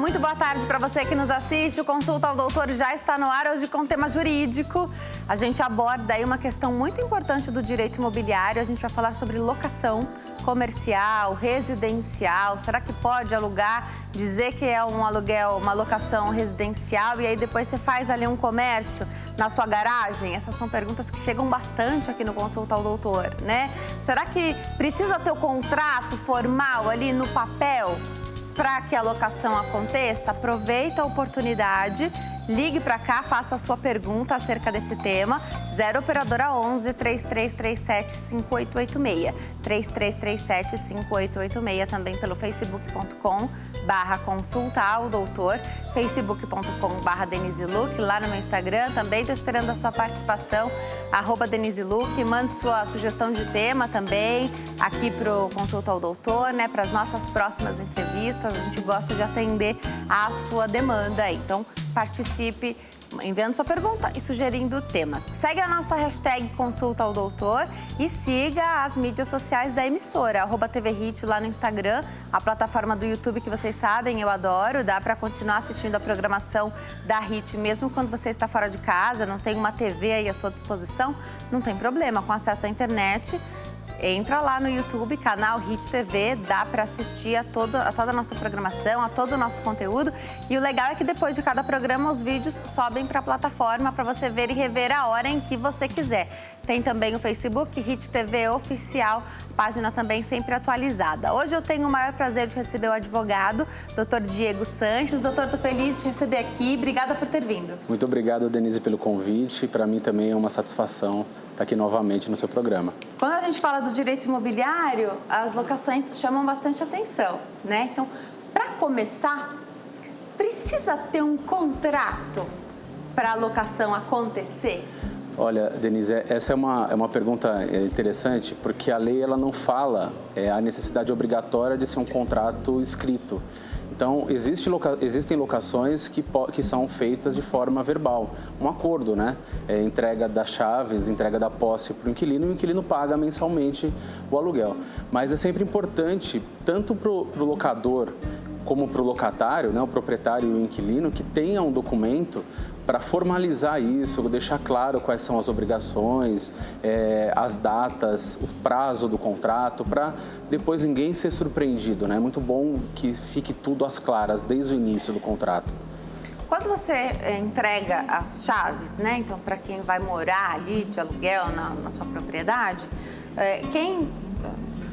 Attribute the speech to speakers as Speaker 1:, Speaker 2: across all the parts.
Speaker 1: muito boa tarde para você que nos assiste. O Consulta ao Doutor já está no ar hoje com tema jurídico. A gente aborda aí uma questão muito importante do direito imobiliário. A gente vai falar sobre locação comercial, residencial. Será que pode alugar, dizer que é um aluguel, uma locação residencial e aí depois você faz ali um comércio na sua garagem? Essas são perguntas que chegam bastante aqui no Consulta ao Doutor, né? Será que precisa ter o contrato formal ali no papel para que a locação aconteça? Aproveita a oportunidade, ligue para cá, faça a sua pergunta acerca desse tema. 0 operadora 11 3337 5886. 3337 5886, também pelo facebook.com/consulta ao doutor, facebook.com/Denise Luque, lá no meu Instagram. Também estou esperando a sua participação, @Denise Luque. Mande sua sugestão de tema também aqui para o Consulta ao Doutor, né? Para as nossas próximas entrevistas. A gente gosta de atender a sua demanda aí. Então, participe enviando sua pergunta e sugerindo temas. Segue a nossa hashtag Consulta ao Doutor e siga as mídias sociais da emissora, @TVHit lá no Instagram, a plataforma do YouTube que vocês sabem, eu adoro, dá para continuar assistindo a programação da HIT, mesmo quando você está fora de casa, não tem uma TV aí à sua disposição, não tem problema, com acesso à internet. Entra lá no YouTube, canal HIT TV, dá para assistir a toda a nossa programação, a todo o nosso conteúdo. E o legal é que depois de cada programa, os vídeos sobem para a plataforma para você ver e rever a hora em que você quiser. Tem também o Facebook, HIT TV Oficial, página também sempre atualizada. Hoje eu tenho o maior prazer de receber o advogado, Dr. Diego Sanches. Doutor, estou feliz de te receber aqui. Obrigada por ter vindo.
Speaker 2: Muito obrigado, Denise, pelo convite. Para mim também é uma satisfação estar aqui novamente no seu programa.
Speaker 1: Quando a gente fala do direito imobiliário, as locações chamam bastante atenção, né? Então, para começar, precisa ter um contrato para a locação acontecer?
Speaker 2: Olha, Denise, essa é uma pergunta interessante, porque a lei ela não fala a necessidade obrigatória de ser um contrato escrito. Então, existem locações que são feitas de forma verbal, um acordo, né? Entrega das chaves, entrega da posse para o inquilino, e o inquilino paga mensalmente o aluguel. Mas é sempre importante, tanto para o locador como para o locatário, né, o proprietário e o inquilino, que tenha um documento para formalizar isso, deixar claro quais são as obrigações, as datas, o prazo do contrato, para depois ninguém ser surpreendido, né? É muito bom que fique tudo às claras desde o início do contrato.
Speaker 1: Quando você entrega as chaves, né, então para quem vai morar ali de aluguel na sua propriedade, quem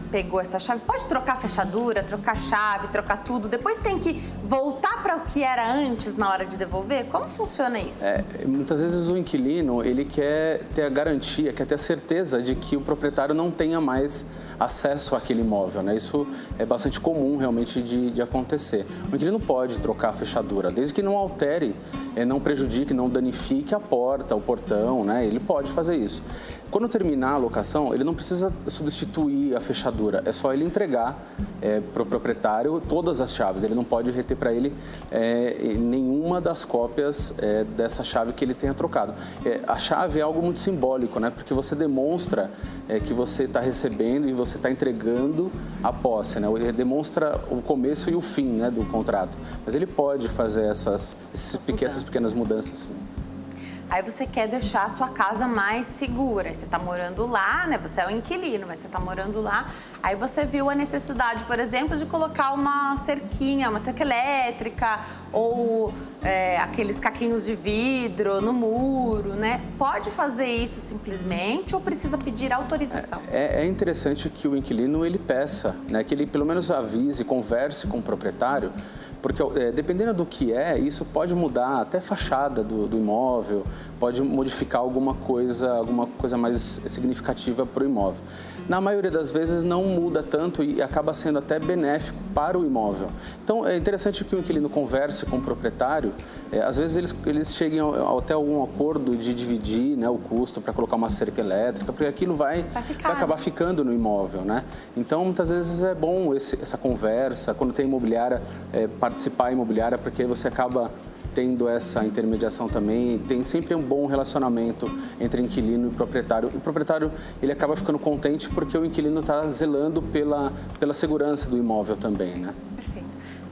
Speaker 1: pegou essa chave pode trocar a fechadura, trocar a chave, trocar tudo, depois tem que voltar para o que era antes na hora de devolver? Como funciona isso?
Speaker 2: Muitas vezes o inquilino, ele quer ter a garantia, quer ter a certeza de que o proprietário não tenha mais acesso àquele imóvel, né? Isso é bastante comum realmente de acontecer. O inquilino pode trocar a fechadura, desde que não altere, não prejudique, não danifique a porta, o portão, né? Ele pode fazer isso. Quando terminar a locação, ele não precisa substituir a fechadura, é só ele entregar para o proprietário todas as chaves. Ele não pode reter para ele nenhuma das cópias dessa chave que ele tenha trocado. A chave é algo muito simbólico, né? Porque você demonstra que você está recebendo e você está entregando a posse, né? Ele demonstra o começo e o fim, né, do contrato. Mas ele pode fazer essas pequenas mudanças, sim.
Speaker 1: Aí você quer deixar a sua casa mais segura, você está morando lá, né? Você é o inquilino, mas você está morando lá. Aí você viu a necessidade, por exemplo, de colocar uma cerca elétrica ou aqueles caquinhos de vidro no muro, né? Pode fazer isso simplesmente ou precisa pedir autorização?
Speaker 2: É interessante que o inquilino ele peça, né? Que ele pelo menos avise, converse com o proprietário, porque dependendo do que isso pode mudar até a fachada do imóvel, pode modificar alguma coisa mais significativa para o imóvel. Na maioria das vezes não muda tanto e acaba sendo até benéfico para o imóvel. Então é interessante que o inquilino converse com o proprietário, às vezes eles cheguem até algum acordo de dividir, né, o custo para colocar uma cerca elétrica, porque aquilo vai acabar ficando no imóvel, né? Então muitas vezes é bom essa conversa, quando tem imobiliária, participar imobiliária, porque aí você acaba tendo essa intermediação também, tem sempre um bom relacionamento entre inquilino e proprietário. O proprietário, ele acaba ficando contente porque o inquilino está zelando pela segurança do imóvel também, né?
Speaker 1: Perfeito.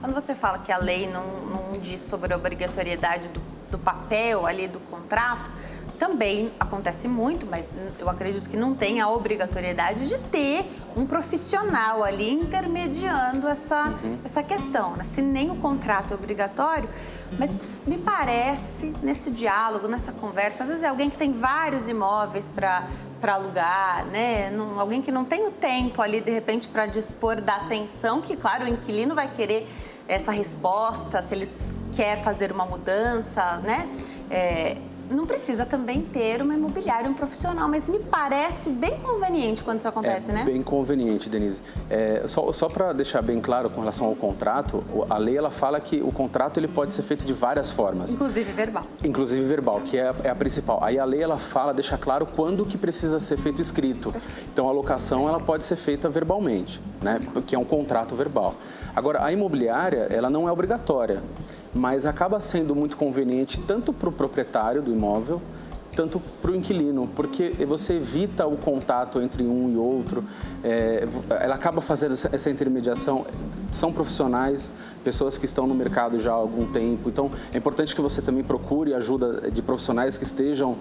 Speaker 1: quando você fala que a lei não diz sobre a obrigatoriedade do papel ali do contrato, também acontece muito, mas eu acredito que não tem a obrigatoriedade de ter um profissional ali intermediando essa questão, né? Se nem o contrato é obrigatório, mas me parece, nesse diálogo, nessa conversa, às vezes é alguém que tem vários imóveis para alugar, né? Alguém que não tem o tempo ali, de repente, para dispor da atenção, que, claro, o inquilino vai querer essa resposta, se ele quer fazer uma mudança, né? Não precisa também ter uma imobiliária, um profissional, mas me parece bem conveniente quando isso acontece, né?
Speaker 2: Bem conveniente, Denise. Só para deixar bem claro com relação ao contrato, a lei ela fala que o contrato ele pode ser feito de várias formas.
Speaker 1: Inclusive verbal.
Speaker 2: Inclusive verbal, que é a principal. Aí a lei ela fala, deixa claro quando que precisa ser feito escrito. Então a locação ela pode ser feita verbalmente, né? Que é um contrato verbal. Agora, a imobiliária, ela não é obrigatória, mas acaba sendo muito conveniente tanto para o proprietário do imóvel, tanto para o inquilino, porque você evita o contato entre um e outro, ela acaba fazendo essa intermediação, são profissionais, pessoas que estão no mercado já há algum tempo, então é importante que você também procure ajuda de profissionais que estejam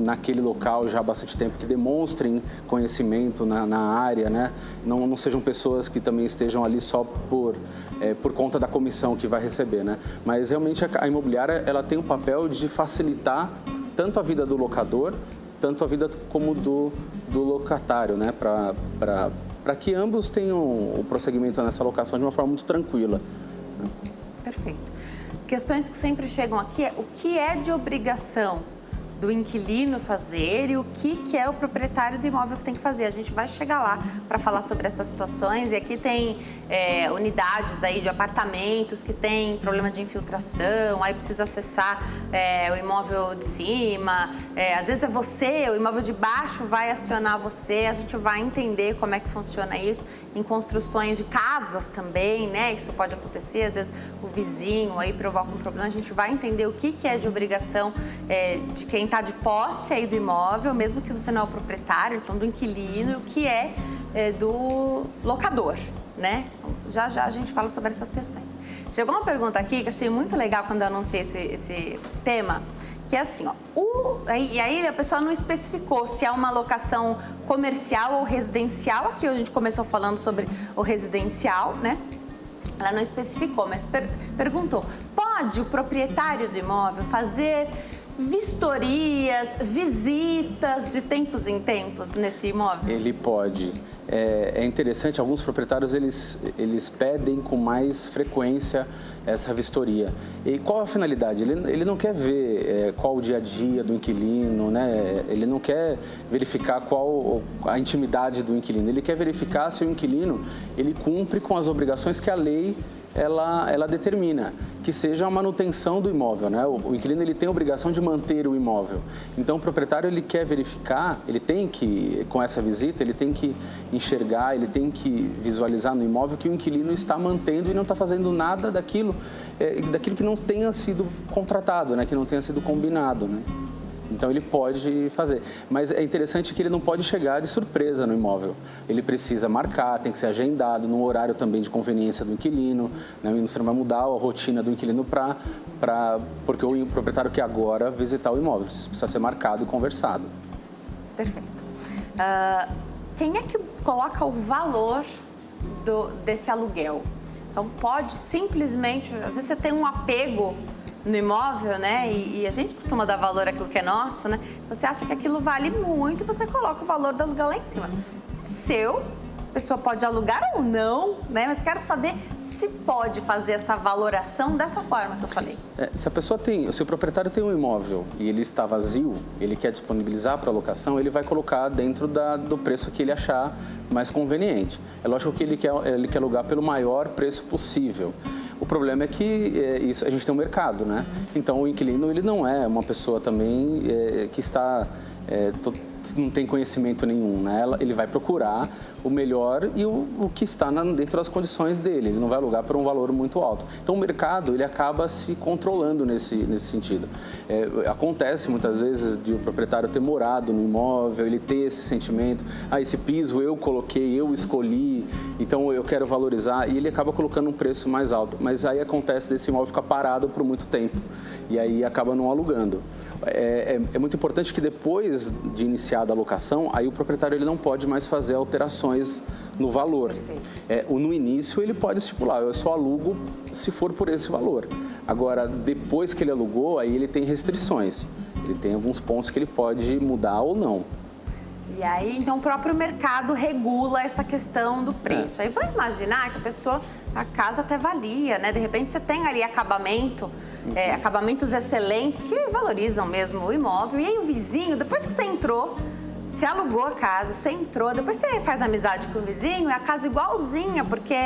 Speaker 2: naquele local já há bastante tempo, que demonstrem conhecimento na área, né? Não sejam pessoas que também estejam ali só por conta da comissão que vai receber, né? Mas realmente a imobiliária ela tem o papel de facilitar tanto a vida do locador, tanto a vida como do locatário, né? Para que ambos tenham o prosseguimento nessa locação de uma forma muito tranquila.
Speaker 1: Perfeito. Questões que sempre chegam aqui o que é de obrigação do inquilino fazer e o que é o proprietário do imóvel que tem que fazer. A gente vai chegar lá para falar sobre essas situações e aqui tem unidades aí de apartamentos que tem problema de infiltração, aí precisa acessar o imóvel de cima, às vezes é você, o imóvel de baixo vai acionar você, a gente vai entender como é que funciona isso em construções de casas também, né? Isso pode acontecer, às vezes o vizinho aí provoca um problema, a gente vai entender o que é de obrigação de quem está de posse aí do imóvel, mesmo que você não é o proprietário, então do inquilino, e o que é do locador, né? Já a gente fala sobre essas questões. Chegou uma pergunta aqui que eu achei muito legal quando eu anunciei esse tema, que é assim, e aí a pessoa não especificou se é uma locação comercial ou residencial. Aqui a gente começou falando sobre o residencial, né? Ela não especificou, mas perguntou, pode o proprietário do imóvel fazer vistorias, visitas de tempos em tempos nesse imóvel?
Speaker 2: Ele pode. É interessante, alguns proprietários eles pedem com mais frequência essa vistoria. E qual a finalidade? Ele não quer ver qual o dia a dia do inquilino, né? Ele não quer verificar qual a intimidade do inquilino. Ele quer verificar se o inquilino ele cumpre com as obrigações que a lei ela determina, que seja a manutenção do imóvel, né? O inquilino ele tem a obrigação de manter o imóvel. Então o proprietário ele quer verificar, ele tem que, com essa visita, ele tem que enxergar, ele tem que visualizar no imóvel que o inquilino está mantendo e não está fazendo nada daquilo que não tenha sido contratado, né? Que não tenha sido combinado, né? Então ele pode fazer, mas é interessante que ele não pode chegar de surpresa no imóvel. Ele precisa marcar, tem que ser agendado num horário também de conveniência do inquilino, né? Você não vai mudar a rotina do inquilino porque o proprietário quer agora visitar o imóvel, isso precisa ser marcado e conversado.
Speaker 1: Perfeito. Quem é que coloca o valor desse aluguel? Então pode simplesmente, às vezes você tem um apego no imóvel, né? E a gente costuma dar valor àquilo que é nosso, né? Você acha que aquilo vale muito e você coloca o valor do aluguel lá em cima. É seu, a pessoa pode alugar ou não, né? Mas quero saber se pode fazer essa valoração dessa forma que eu falei.
Speaker 2: Se o proprietário tem um imóvel e ele está vazio, ele quer disponibilizar para locação, ele vai colocar dentro do preço que ele achar mais conveniente. É lógico que ele quer alugar pelo maior preço possível. O problema é que a gente tem um mercado, né? Então o inquilino ele não é uma pessoa também que está não tem conhecimento nenhum, né? Ele vai procurar o melhor e o que está dentro das condições dele. Ele não vai alugar por um valor muito alto. Então, o mercado, ele acaba se controlando nesse sentido. Acontece muitas vezes de o proprietário ter morado no imóvel, ele ter esse sentimento, esse piso eu coloquei, eu escolhi, então eu quero valorizar, e ele acaba colocando um preço mais alto. Mas aí acontece desse imóvel ficar parado por muito tempo, e aí acaba não alugando. É muito importante que depois de iniciada a locação, aí o proprietário ele não pode mais fazer alterações no valor. No início ele pode estipular, eu só alugo se for por esse valor. Agora, depois que ele alugou, aí ele tem restrições. Ele tem alguns pontos que ele pode mudar ou não.
Speaker 1: E aí, então, o próprio mercado regula essa questão do preço. Aí, vou imaginar que a casa até valia, né? De repente, você tem ali acabamentos excelentes que valorizam mesmo o imóvel. E aí, o vizinho, depois que você entrou, você alugou a casa, você entrou, depois você faz amizade com o vizinho, é a casa igualzinha, porque,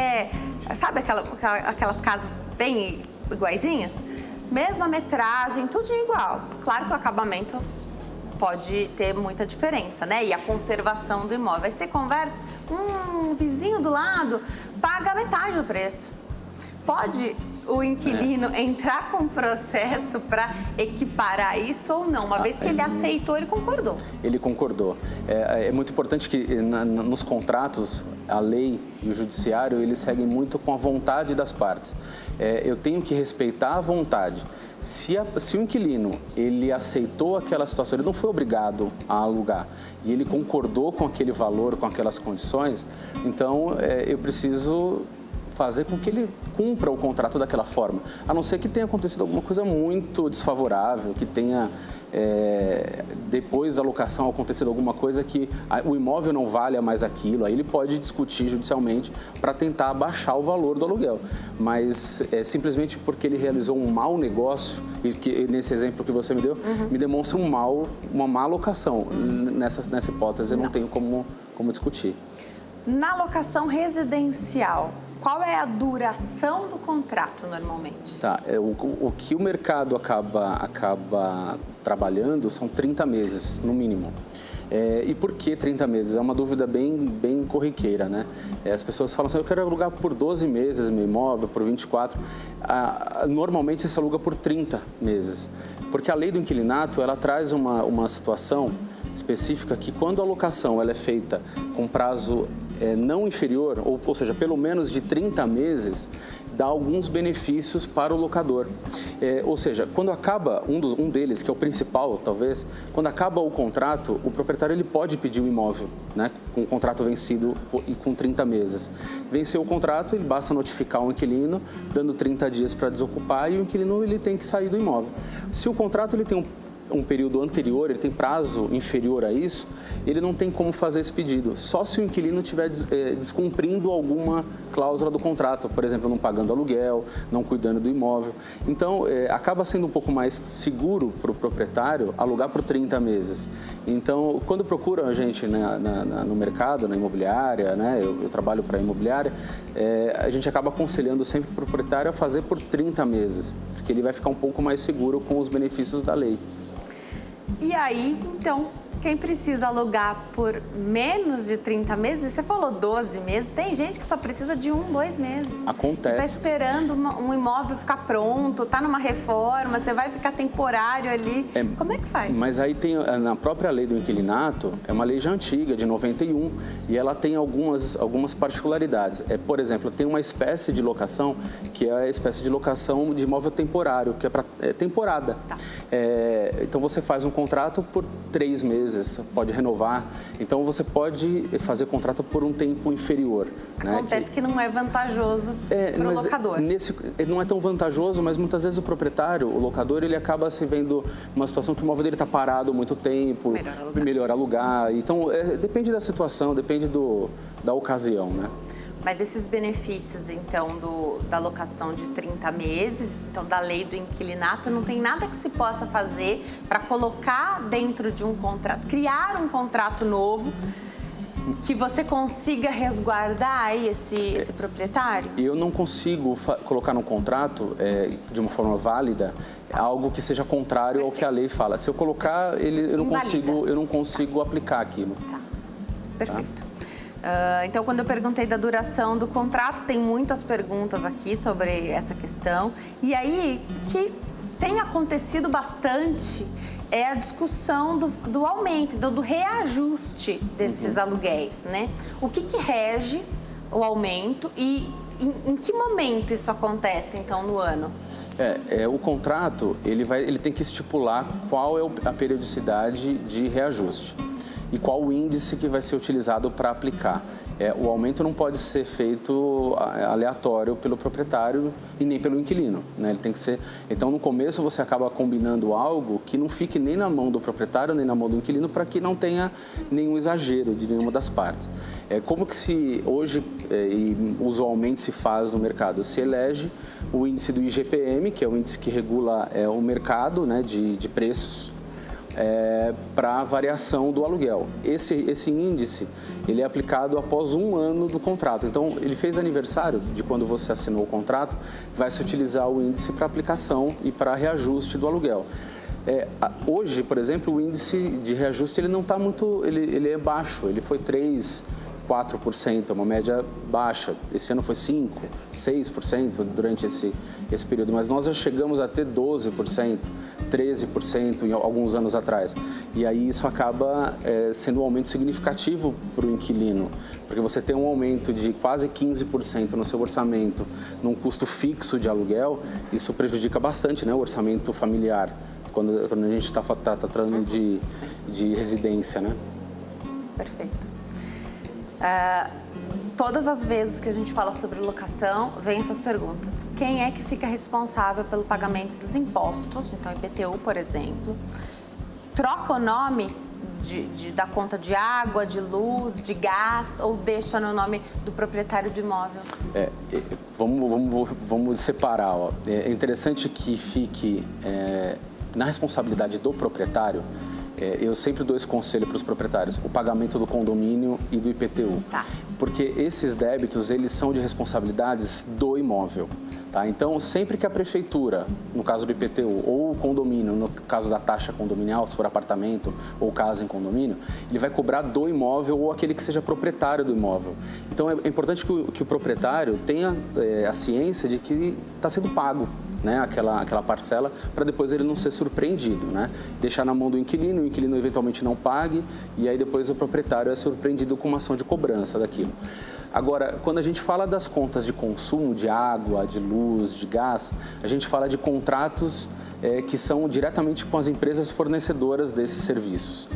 Speaker 1: sabe aquelas casas bem iguaizinhas? Mesma metragem, tudo igual. Claro que o acabamento pode ter muita diferença, né? E a conservação do imóvel. Aí você conversa, o vizinho do lado paga metade do preço. Pode o inquilino entrar com processo para equiparar isso ou não? Uma vez que ele aceitou, ele concordou.
Speaker 2: Ele concordou. É muito importante que nos contratos, a lei e o judiciário, eles seguem muito com a vontade das partes. Eu tenho que respeitar a vontade. Se o inquilino ele aceitou aquela situação, ele não foi obrigado a alugar e ele concordou com aquele valor, com aquelas condições, então eu preciso fazer com que ele cumpra o contrato daquela forma. A não ser que tenha acontecido alguma coisa muito desfavorável, que tenha, depois da locação, acontecido alguma coisa que o imóvel não valha mais aquilo, aí ele pode discutir judicialmente para tentar abaixar o valor do aluguel. Mas simplesmente porque ele realizou um mau negócio, e que, nesse exemplo que você me deu, me demonstra uma má locação. Nessa hipótese, eu não tenho como discutir.
Speaker 1: Na locação residencial, qual é a duração do contrato normalmente?
Speaker 2: Tá, o que o mercado acaba trabalhando são 30 meses, no mínimo. E por que 30 meses? É uma dúvida bem corriqueira, né? As pessoas falam assim, eu quero alugar por 12 meses meu imóvel, por 24. Normalmente se aluga por 30 meses, porque a lei do inquilinato, ela traz uma situação específica que quando a locação ela é feita com prazo não inferior, ou seja, pelo menos de 30 meses, dá alguns benefícios para o locador. Ou seja, quando acaba um deles, que é o principal, talvez, quando acaba o contrato, o proprietário ele pode pedir o imóvel, né, com o contrato vencido e com 30 meses. Venceu o contrato, ele basta notificar o inquilino, dando 30 dias para desocupar, e o inquilino ele tem que sair do imóvel. Se o contrato ele tem um período anterior, ele tem prazo inferior a isso, ele não tem como fazer esse pedido. Só se o inquilino estiver descumprindo alguma cláusula do contrato, por exemplo, não pagando aluguel, não cuidando do imóvel. Então, acaba sendo um pouco mais seguro para o proprietário alugar por 30 meses. Então, quando procuram a gente no mercado, na imobiliária, né, eu trabalho para a imobiliária, a gente acaba aconselhando sempre o proprietário a fazer por 30 meses, porque ele vai ficar um pouco mais seguro com os benefícios da lei.
Speaker 1: E aí, então, quem precisa alugar por menos de 30 meses, você falou 12 meses, tem gente que só precisa de 2 meses.
Speaker 2: Acontece.
Speaker 1: Está esperando um imóvel ficar pronto, está numa reforma, você vai ficar temporário ali. Como é que faz?
Speaker 2: Mas aí tem, na própria lei do inquilinato, é uma lei já antiga, de 91, e ela tem algumas particularidades. Por exemplo, tem uma espécie de locação, que é a espécie de locação de imóvel temporário, que é para temporada. Tá. Então, você faz um contrato por 3 meses, pode renovar. Então, você pode fazer contrato por um tempo inferior.
Speaker 1: Acontece que não é vantajoso para o locador.
Speaker 2: Não é tão vantajoso, mas muitas vezes o proprietário, o locador, ele acaba se vendo numa situação que o imóvel dele está parado há muito tempo, melhor alugar. Então, depende da situação, depende da ocasião, né?
Speaker 1: Mas esses benefícios, então, da locação de 30 meses, então, da lei do inquilinato, não tem nada que se possa fazer para colocar dentro de um contrato, criar um contrato novo que você consiga resguardar aí esse proprietário?
Speaker 2: Eu não consigo colocar no contrato, de uma forma válida, algo que seja contrário ao que a lei fala. Se eu colocar, eu não consigo aplicar aquilo.
Speaker 1: Tá. Perfeito. Então, quando eu perguntei da duração do contrato, tem muitas perguntas aqui sobre essa questão. E aí, que tem acontecido bastante é a discussão do aumento, do reajuste desses aluguéis, né? O que rege o aumento e em que momento isso acontece, então, no ano?
Speaker 2: O contrato, ele tem que estipular qual é a periodicidade de reajuste e qual o índice que vai ser utilizado para aplicar. O aumento não pode ser feito aleatório pelo proprietário e nem pelo inquilino, né? Ele tem que ser. Então, no começo, você acaba combinando algo que não fique nem na mão do proprietário nem na mão do inquilino, para que não tenha nenhum exagero de nenhuma das partes. Como que se hoje e usualmente se faz no mercado? Se elege o índice do IGPM, que é o índice que regula o mercado, né, de preços, para a variação do aluguel. Esse índice, ele é aplicado após 1 ano do contrato. Então, ele fez aniversário de quando você assinou o contrato, vai se utilizar o índice para aplicação e para reajuste do aluguel. Hoje, por exemplo, o índice de reajuste, ele não está muito, ele é baixo, ele foi 4%, uma média baixa. Esse ano foi 5%, 6% durante esse período, mas nós já chegamos a ter 12%, 13% em alguns anos atrás. E aí isso acaba sendo um aumento significativo para o inquilino, porque você tem um aumento de quase 15% no seu orçamento, num custo fixo de aluguel, isso prejudica bastante, né, o orçamento familiar, quando a gente está tratando de residência, né?
Speaker 1: Perfeito. Todas as vezes que a gente fala sobre locação, vem essas perguntas. Quem é que fica responsável pelo pagamento dos impostos? Então, IPTU, por exemplo. Troca o nome da conta de água, de luz, de gás, ou deixa no nome do proprietário do imóvel?
Speaker 2: Vamos separar. É interessante que fique na responsabilidade do proprietário. Eu sempre dou esse conselho para os proprietários, o pagamento do condomínio e do IPTU.
Speaker 1: Tá.
Speaker 2: Porque esses débitos, eles são de responsabilidades do imóvel. Tá? Então, sempre que a prefeitura, no caso do IPTU, ou o condomínio, no caso da taxa condominial, se for apartamento ou casa em condomínio, ele vai cobrar do imóvel ou aquele que seja proprietário do imóvel. Então, é importante que o proprietário tenha a ciência de que está sendo pago, né, aquela parcela, para depois ele não ser surpreendido, né? Deixar na mão do inquilino, o inquilino eventualmente não pague, e aí depois o proprietário é surpreendido com uma ação de cobrança daquilo. Agora, quando a gente fala das contas de consumo, de água, de luz, de gás, a gente fala de contratos que são diretamente com as empresas fornecedoras desses serviços.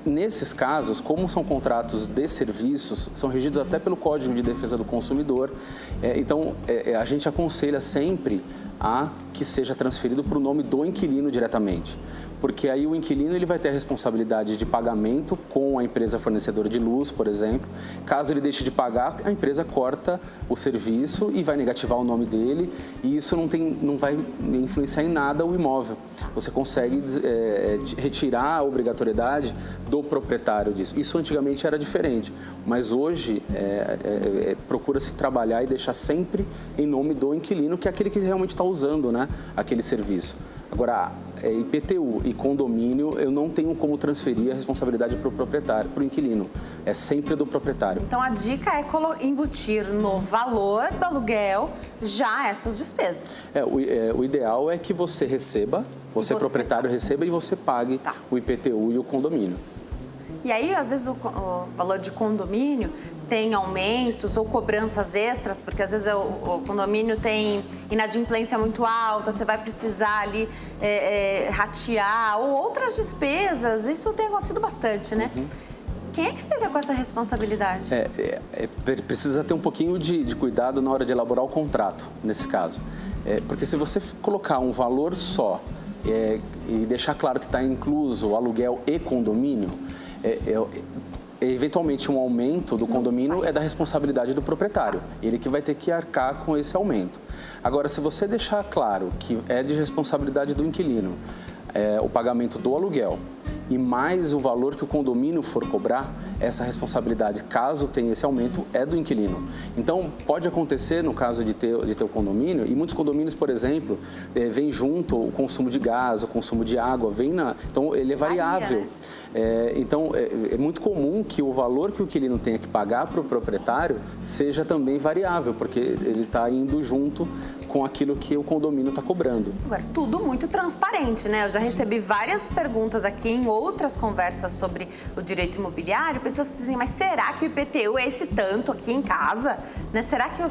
Speaker 2: Nesses casos, como são contratos de serviços, são regidos até pelo Código de Defesa do Consumidor, então a gente aconselha sempre a que seja transferido para o nome do inquilino diretamente, porque aí o inquilino ele vai ter a responsabilidade de pagamento com a empresa fornecedora de luz, por exemplo. Caso ele deixe de pagar, a empresa corta o serviço e vai negativar o nome dele, e isso não vai influenciar em nada o imóvel. Você consegue retirar a obrigatoriedade do proprietário disso. Isso antigamente era diferente, mas hoje procura-se trabalhar e deixar sempre em nome do inquilino, que é aquele que realmente está usando, né, aquele serviço. Agora, IPTU e condomínio, eu não tenho como transferir a responsabilidade para o proprietário, para o inquilino. É sempre do proprietário.
Speaker 1: Então, a dica é embutir no valor do aluguel já essas despesas.
Speaker 2: O ideal é que você receba, você proprietário receba e você pague o IPTU e o condomínio.
Speaker 1: E aí, às vezes, o valor de condomínio tem aumentos ou cobranças extras, porque às vezes o condomínio tem inadimplência muito alta, você vai precisar ali ratear, ou outras despesas. Isso tem acontecido bastante, né? Uhum. Quem é que fica com essa responsabilidade?
Speaker 2: Precisa ter um pouquinho de cuidado na hora de elaborar o contrato, nesse caso. Porque se você colocar um valor só e deixar claro que está incluso aluguel e condomínio, eventualmente um aumento do condomínio é da responsabilidade do proprietário, ele que vai ter que arcar com esse aumento. Agora, se você deixar claro que é de responsabilidade do inquilino o pagamento do aluguel e mais o valor que o condomínio for cobrar, essa responsabilidade, caso tenha esse aumento, é do inquilino. Então, pode acontecer no caso de ter o condomínio, e muitos condomínios, por exemplo, vem junto o consumo de gás, o consumo de água, então ele é variável. Então, é muito comum que o valor que o inquilino tenha que pagar para o proprietário seja também variável, porque ele está indo junto com aquilo que o condomínio está cobrando.
Speaker 1: Agora, tudo muito transparente, né? Eu já recebi várias perguntas aqui em outras conversas sobre o direito imobiliário, pessoas que dizem, mas será que o IPTU é esse tanto aqui em casa? Né? Será que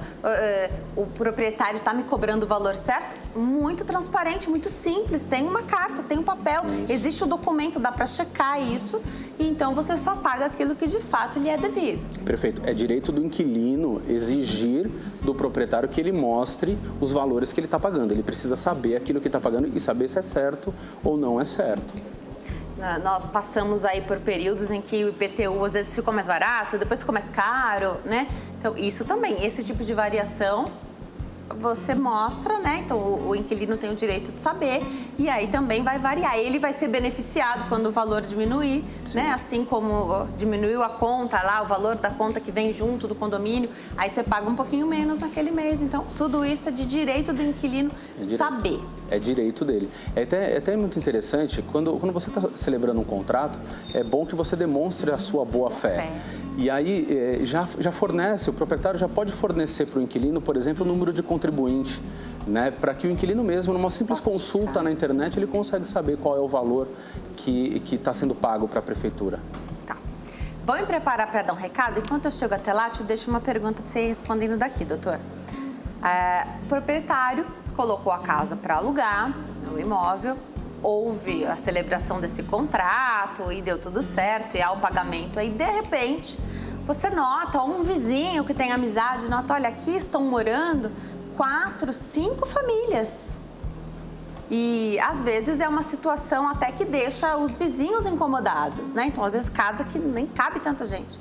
Speaker 1: o proprietário está me cobrando o valor certo? Muito transparente, muito simples, tem uma carta, tem um papel, existe o documento, dá para checar isso, e então você só paga aquilo que de fato lhe é devido.
Speaker 2: Perfeito. É direito do inquilino exigir do proprietário que ele mostre os valores que ele está pagando. Ele precisa saber aquilo que está pagando e saber se é certo ou não é certo.
Speaker 1: Nós passamos aí por períodos em que o IPTU às vezes ficou mais barato, depois ficou mais caro, né? Então, isso também, esse tipo de variação você mostra, né? Então, o inquilino tem o direito de saber e aí também vai variar. Ele vai ser beneficiado quando o valor diminuir, né? Assim como diminuiu a conta lá, o valor da conta que vem junto do condomínio, aí você paga um pouquinho menos naquele mês. Então, tudo isso é de direito do inquilino saber.
Speaker 2: É direito dele. É até muito interessante, quando você está celebrando um contrato, é bom que você demonstre a sua boa-fé. E aí já fornece, o proprietário já pode fornecer para o inquilino, por exemplo, o número de contribuinte, né? Para que o inquilino mesmo, numa simples consulta na internet, ele consegue saber qual é o valor que está sendo pago para a prefeitura.
Speaker 1: Tá. Vamos me preparar para dar um recado? Enquanto eu chego até lá, te deixo uma pergunta para você ir respondendo daqui, doutor. O proprietário colocou a casa para alugar, o imóvel, houve a celebração desse contrato e deu tudo certo, e há o pagamento. Aí, de repente, você nota, ou um vizinho que tem amizade, nota, olha, aqui estão morando 4, 5 famílias. E, às vezes, é uma situação até que deixa os vizinhos incomodados, né? Então, às vezes, casa que nem cabe tanta gente.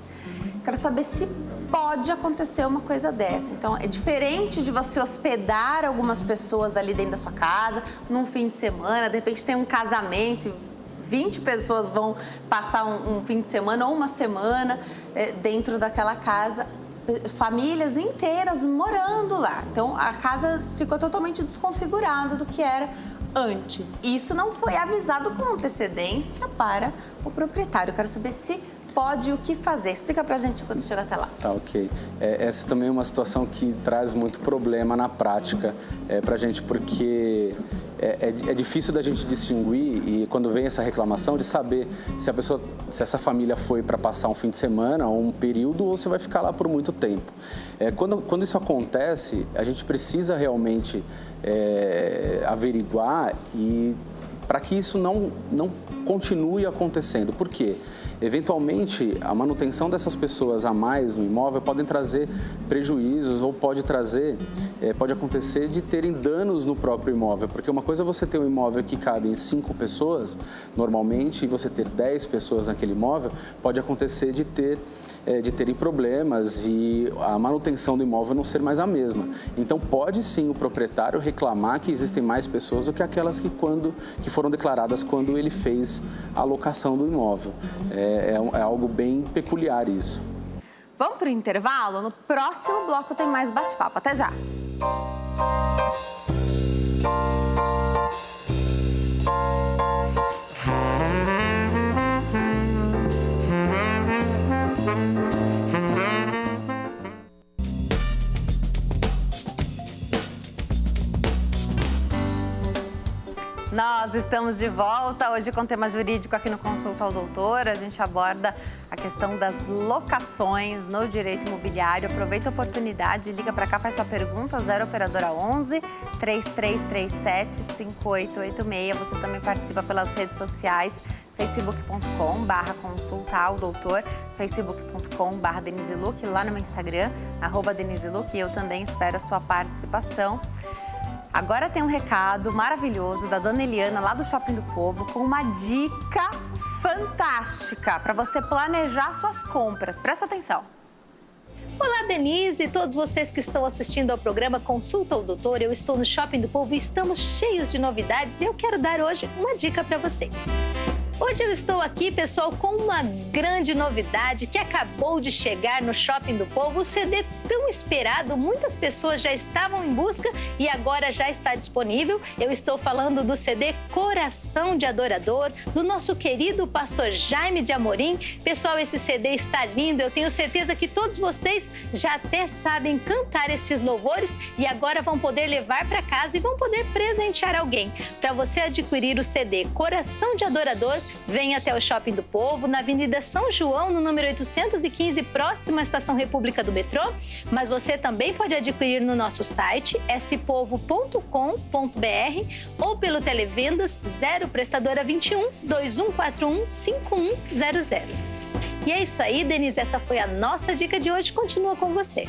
Speaker 1: Quero saber se pode acontecer uma coisa dessa. Então, é diferente de você hospedar algumas pessoas ali dentro da sua casa, num fim de semana, de repente tem um casamento, 20 pessoas vão passar um fim de semana ou uma semana dentro daquela casa, famílias inteiras morando lá. Então, a casa ficou totalmente desconfigurada do que era antes. Isso não foi avisado com antecedência para o proprietário. Eu quero saber se pode, o que fazer. Explica pra gente quando chegar até lá.
Speaker 2: Tá, ok. Essa também é uma situação que traz muito problema na prática pra gente, porque é difícil da gente distinguir, e quando vem essa reclamação, de saber se essa família foi para passar um fim de semana ou um período, ou se vai ficar lá por muito tempo. Quando isso acontece, a gente precisa realmente averiguar e para que isso não continue acontecendo. Por quê? Eventualmente, a manutenção dessas pessoas a mais no imóvel podem trazer prejuízos ou pode acontecer de terem danos no próprio imóvel, porque uma coisa é você ter um imóvel que cabe em 5 pessoas, normalmente, e você ter 10 pessoas naquele imóvel, pode acontecer de terem problemas e a manutenção do imóvel não ser mais a mesma. Então, pode sim o proprietário reclamar que existem mais pessoas do que aquelas que foram declaradas quando ele fez a locação do imóvel. É algo bem peculiar isso.
Speaker 1: Vamos para o intervalo? No próximo bloco tem mais bate-papo. Até já! Nós estamos de volta hoje com o tema jurídico aqui no Consulta ao Doutor. A gente aborda a questão das locações no direito imobiliário. Aproveita a oportunidade, liga para cá, faz sua pergunta, 0 operadora 11 3337 5886. Você também participa pelas redes sociais, facebook.com/consulta ao doutor, facebook.com/Denise Luque, lá no meu Instagram, @Denise Luque. Eu também espero a sua participação. Agora tem um recado maravilhoso da Dona Eliana, lá do Shopping do Povo, com uma dica fantástica para você planejar suas compras. Presta atenção.
Speaker 3: Olá, Denise e todos vocês que estão assistindo ao programa Consulta ao Doutor. Eu estou no Shopping do Povo e estamos cheios de novidades e eu quero dar hoje uma dica para vocês. Hoje eu estou aqui, pessoal, com uma grande novidade que acabou de chegar no Shopping do Povo, o CD tão esperado, muitas pessoas já estavam em busca e agora já está disponível. Eu estou falando do CD Coração de Adorador, do nosso querido pastor Jaime de Amorim. Pessoal, esse CD está lindo, eu tenho certeza que todos vocês já até sabem cantar estes louvores e agora vão poder levar para casa e vão poder presentear alguém. Para você adquirir o CD Coração de Adorador, venha até o Shopping do Povo, na Avenida São João, no número 815, próximo à Estação República do Metrô. Mas você também pode adquirir no nosso site, spovo.com.br ou pelo Televendas 0 Prestadora 21 2141 5100. E é isso aí, Denise, essa foi a nossa dica de hoje. Continua com você.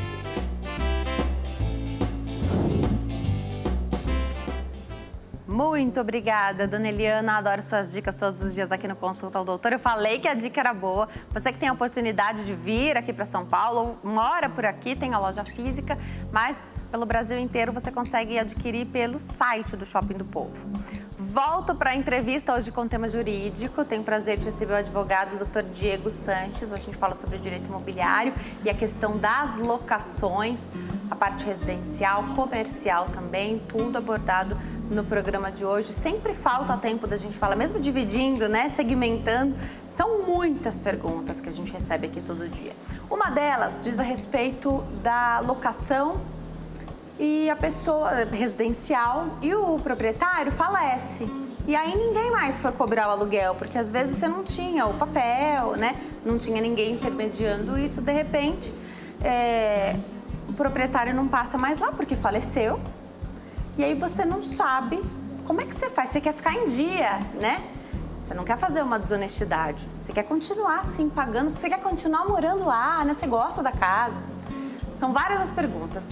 Speaker 1: Muito obrigada, dona Eliana. Adoro suas dicas todos os dias aqui no Consulta ao Doutor. Eu falei que a dica era boa. Você que tem a oportunidade de vir aqui para São Paulo, mora por aqui, tem a loja física, mas pelo Brasil inteiro você consegue adquirir pelo site do Shopping do Povo. Volto para a entrevista hoje com o tema jurídico. Tenho o prazer de receber o advogado Dr. Diego Sanches. A gente fala sobre direito imobiliário e a questão das locações, a parte residencial, comercial também, tudo abordado no programa de hoje. Sempre falta tempo da gente falar, mesmo dividindo, né, segmentando. São muitas perguntas que a gente recebe aqui todo dia. Uma delas diz a respeito da locação e a pessoa residencial e o proprietário falece. E aí ninguém mais foi cobrar o aluguel, porque às vezes você não tinha o papel, né? Não tinha ninguém intermediando isso. De repente, o proprietário não passa mais lá porque faleceu. E aí você não sabe como é que você faz. Você quer ficar em dia, né? Você não quer fazer uma desonestidade. Você quer continuar assim pagando, porque você quer continuar morando lá, né? Você gosta da casa. São várias as perguntas.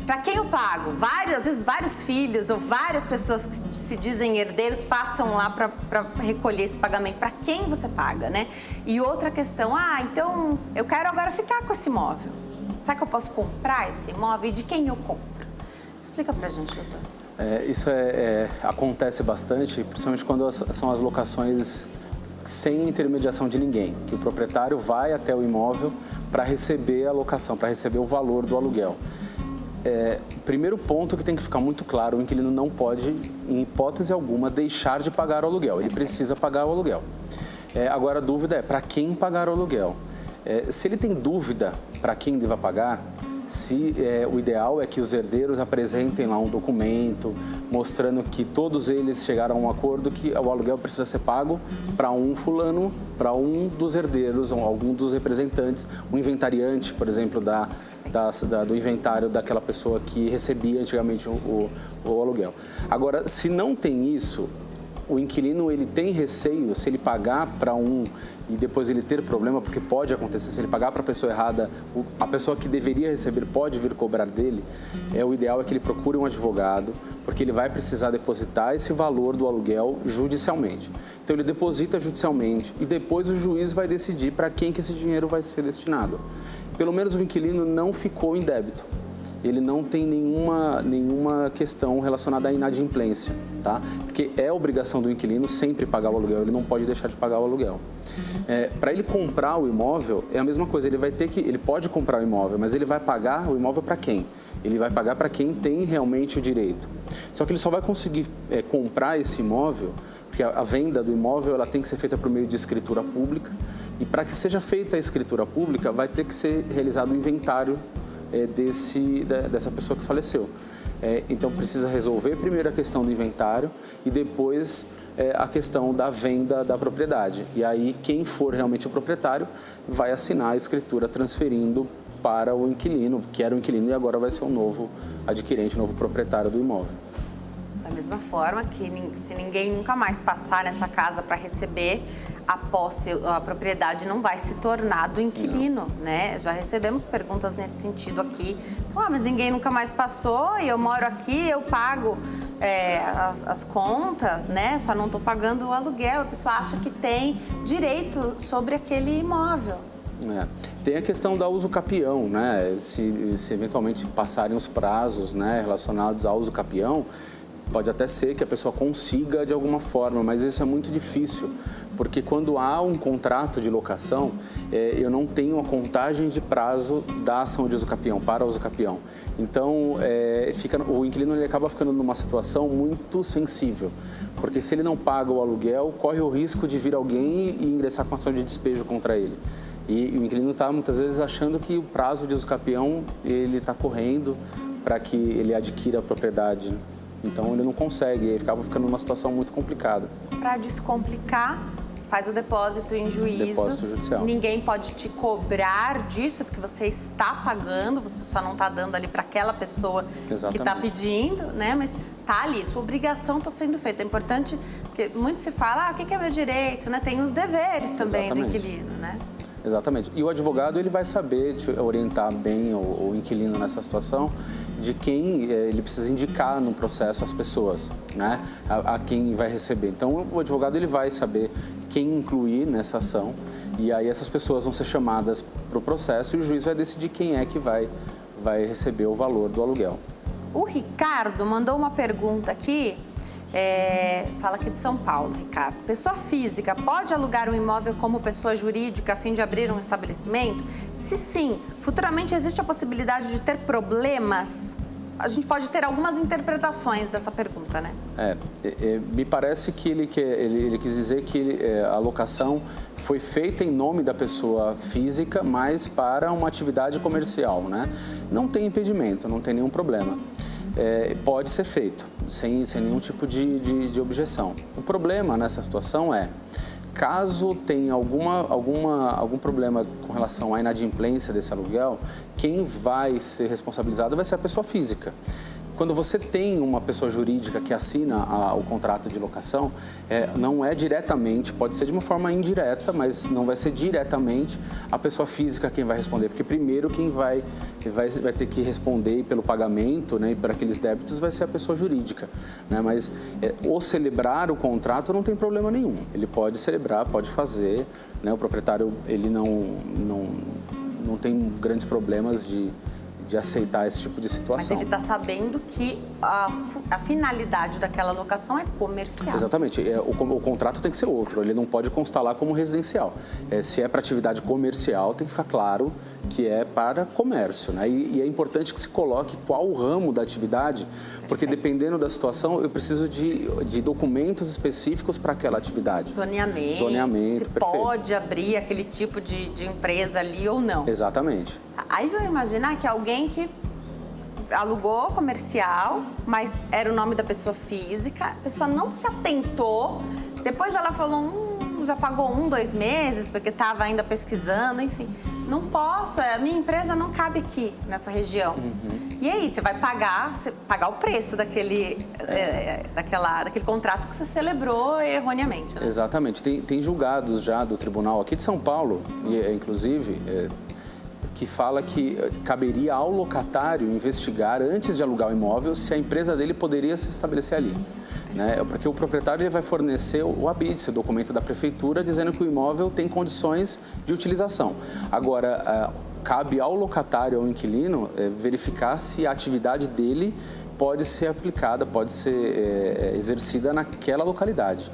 Speaker 1: Para quem eu pago? Às vezes vários filhos ou várias pessoas que se dizem herdeiros passam lá para recolher esse pagamento. Para quem você paga, né? E outra questão, então eu quero agora ficar com esse imóvel. Será que eu posso comprar esse imóvel? E de quem eu compro? Explica pra gente, doutor.
Speaker 2: Isso acontece bastante, principalmente quando são as locações sem intermediação de ninguém, que o proprietário vai até o imóvel para receber a locação, para receber o valor do aluguel. Primeiro ponto que tem que ficar muito claro, o inquilino não pode, em hipótese alguma, deixar de pagar o aluguel. Ele precisa pagar o aluguel. Agora, a dúvida é para quem pagar o aluguel. Se ele tem dúvida para quem deva pagar, o ideal é que os herdeiros apresentem lá um documento mostrando que todos eles chegaram a um acordo que o aluguel precisa ser pago para um fulano, para um dos herdeiros, ou algum dos representantes, um inventariante, por exemplo, do inventário daquela pessoa que recebia antigamente o aluguel. Agora, se não tem isso, o inquilino ele tem receio, se ele pagar para um e depois ele ter problema, porque pode acontecer, se ele pagar para a pessoa errada, a pessoa que deveria receber pode vir cobrar dele, o ideal é que ele procure um advogado, porque ele vai precisar depositar esse valor do aluguel judicialmente. Então ele deposita judicialmente e depois o juiz vai decidir para quem que esse dinheiro vai ser destinado. Pelo menos o inquilino não ficou em débito. Ele não tem nenhuma questão relacionada à inadimplência, tá? Porque é obrigação do inquilino sempre pagar o aluguel, ele não pode deixar de pagar o aluguel. Para ele comprar o imóvel, é a mesma coisa, ele pode comprar o imóvel, mas ele vai pagar o imóvel para quem? Ele vai pagar para quem tem realmente o direito. Só que ele só vai conseguir comprar esse imóvel, porque a venda do imóvel ela tem que ser feita por meio de escritura pública, e para que seja feita a escritura pública, vai ter que ser realizado o inventário dessa pessoa que faleceu. Então, precisa resolver primeiro a questão do inventário e depois a questão da venda da propriedade. E aí, quem for realmente o proprietário vai assinar a escritura transferindo para o inquilino, que era o inquilino e agora vai ser o novo adquirente, o novo proprietário do imóvel.
Speaker 1: Da mesma forma que se ninguém nunca mais passar nessa casa para receber a posse, a propriedade não vai se tornar do inquilino, né? Já recebemos perguntas nesse sentido aqui. Então, mas ninguém nunca mais passou e eu moro aqui, eu pago as contas, né? Só não estou pagando o aluguel. A pessoa acha que tem direito sobre aquele imóvel.
Speaker 2: Tem a questão da uso capião, né? Se eventualmente passarem os prazos, né, relacionados ao uso capião, Pode até ser que a pessoa consiga de alguma forma, mas isso é muito difícil, porque quando há um contrato de locação, eu não tenho a contagem de prazo da ação de usucapião, para usucapião. Então, o inquilino ele acaba ficando numa situação muito sensível, porque se ele não paga o aluguel, corre o risco de vir alguém e ingressar com ação de despejo contra ele. E o inquilino está muitas vezes achando que o prazo de usucapião ele está correndo para que ele adquira a propriedade. Então ele não consegue, ele acaba ficando numa situação muito complicada.
Speaker 1: Para descomplicar, faz o depósito em juízo.
Speaker 2: Depósito judicial.
Speaker 1: Ninguém pode te cobrar disso, porque você está pagando, você só não está dando ali para aquela pessoa que está pedindo, né? Mas tá ali, sua obrigação está sendo feita. É importante, porque muito se fala, o que é meu direito, né? Tem os deveres também do inquilino, né?
Speaker 2: Exatamente. E o advogado ele vai saber te orientar bem o inquilino nessa situação de quem ele precisa indicar no processo as pessoas, né? A quem vai receber. Então, o advogado ele vai saber quem incluir nessa ação e aí essas pessoas vão ser chamadas para o processo e o juiz vai decidir quem é que vai receber o valor do aluguel.
Speaker 1: O Ricardo mandou uma pergunta aqui. Fala aqui de São Paulo, Ricardo. Pessoa física pode alugar um imóvel como pessoa jurídica a fim de abrir um estabelecimento? Se sim, futuramente existe a possibilidade de ter problemas? A gente pode ter algumas interpretações dessa pergunta, né?
Speaker 2: Me parece que ele quis dizer que a locação foi feita em nome da pessoa física, mas para uma atividade comercial, né? Não tem impedimento, não tem nenhum problema. Pode ser feito, sem nenhum tipo de objeção. O problema nessa situação caso tenha algum problema com relação à inadimplência desse aluguel, quem vai ser responsabilizado vai ser a pessoa física. Quando você tem uma pessoa jurídica que assina o contrato de locação, não é diretamente, pode ser de uma forma indireta, mas não vai ser diretamente a pessoa física quem vai responder, porque primeiro quem vai ter que responder pelo pagamento, né, e por aqueles débitos vai ser a pessoa jurídica, né? Mas ou celebrar o contrato não tem problema nenhum, ele pode celebrar, pode fazer, né? O proprietário ele não tem grandes problemas de aceitar esse tipo de situação.
Speaker 1: Mas ele está sabendo que a finalidade daquela locação é comercial.
Speaker 2: Exatamente. O contrato tem que ser outro, ele não pode constar lá como residencial. Se é para atividade comercial, tem que ficar claro que é para comércio, né? E é importante que se coloque qual o ramo da atividade, porque dependendo da situação, eu preciso de documentos específicos para aquela atividade.
Speaker 1: Zoneamento, se
Speaker 2: perfeito.
Speaker 1: Pode abrir aquele tipo de empresa ali ou não.
Speaker 2: Exatamente.
Speaker 1: Aí vou imaginar que alguém que alugou comercial, mas era o nome da pessoa física, a pessoa não se atentou, depois ela falou, já pagou 1, 2 meses, porque estava ainda pesquisando, enfim. Não posso, a minha empresa não cabe aqui, nessa região. Uhum. E aí, você vai pagar o preço daquele contrato que você celebrou erroneamente, né?
Speaker 2: Exatamente. Tem julgados já do tribunal aqui de São Paulo, inclusive, que fala que caberia ao locatário investigar, antes de alugar o imóvel, se a empresa dele poderia se estabelecer ali, né? Porque o proprietário ele vai fornecer o ABIDS, o documento da prefeitura, dizendo que o imóvel tem condições de utilização. Agora, cabe ao locatário, ao inquilino, verificar se a atividade dele pode ser aplicada, pode ser exercida naquela localidade.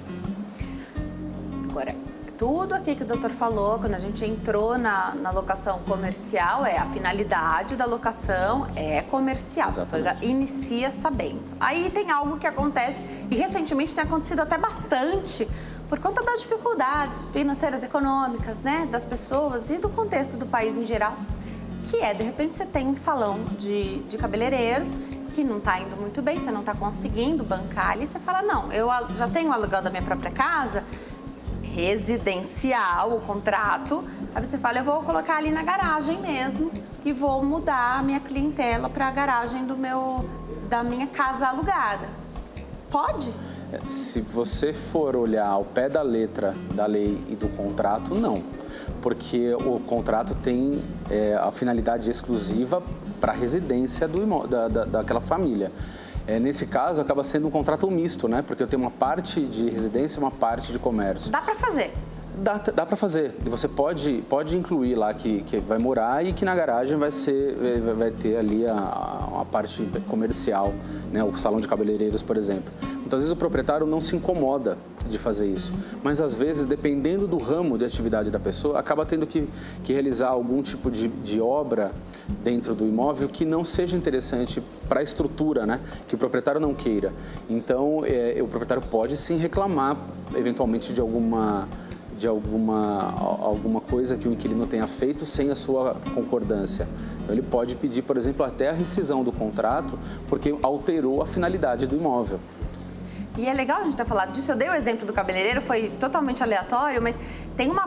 Speaker 1: Agora, tudo aqui que o doutor falou, quando a gente entrou na locação comercial, a finalidade da locação é comercial. Exatamente. A pessoa já inicia sabendo. Aí tem algo que acontece, e recentemente tem acontecido até bastante, por conta das dificuldades financeiras, econômicas, né, das pessoas e do contexto do país em geral, que de repente, você tem um salão de cabeleireiro que não está indo muito bem, você não está conseguindo bancar ali, você fala, não, eu já tenho o aluguel da minha própria casa, residencial, o contrato, aí você fala, eu vou colocar ali na garagem mesmo e vou mudar a minha clientela para a garagem da minha casa alugada. Pode?
Speaker 2: Se você for olhar ao pé da letra da lei e do contrato, não. Porque o contrato tem a finalidade exclusiva para a residência daquela família. Nesse caso, acaba sendo um contrato misto, né? Porque eu tenho uma parte de residência e uma parte de comércio.
Speaker 1: Dá para fazer?
Speaker 2: Dá para fazer. Você pode incluir lá que vai morar e que na garagem vai ter ali a parte comercial, né? O salão de cabeleireiros, por exemplo. Muitas vezes o proprietário não se incomoda de fazer isso, mas às vezes, dependendo do ramo de atividade da pessoa, acaba tendo que realizar algum tipo de obra dentro do imóvel que não seja interessante para a estrutura, né? Que o proprietário não queira. Então, o proprietário pode sim reclamar, eventualmente, de alguma coisa que o inquilino tenha feito sem a sua concordância. Então, ele pode pedir, por exemplo, até a rescisão do contrato, porque alterou a finalidade do imóvel.
Speaker 1: E é legal a gente ter falado disso. Eu dei o exemplo do cabeleireiro, foi totalmente aleatório, mas tem a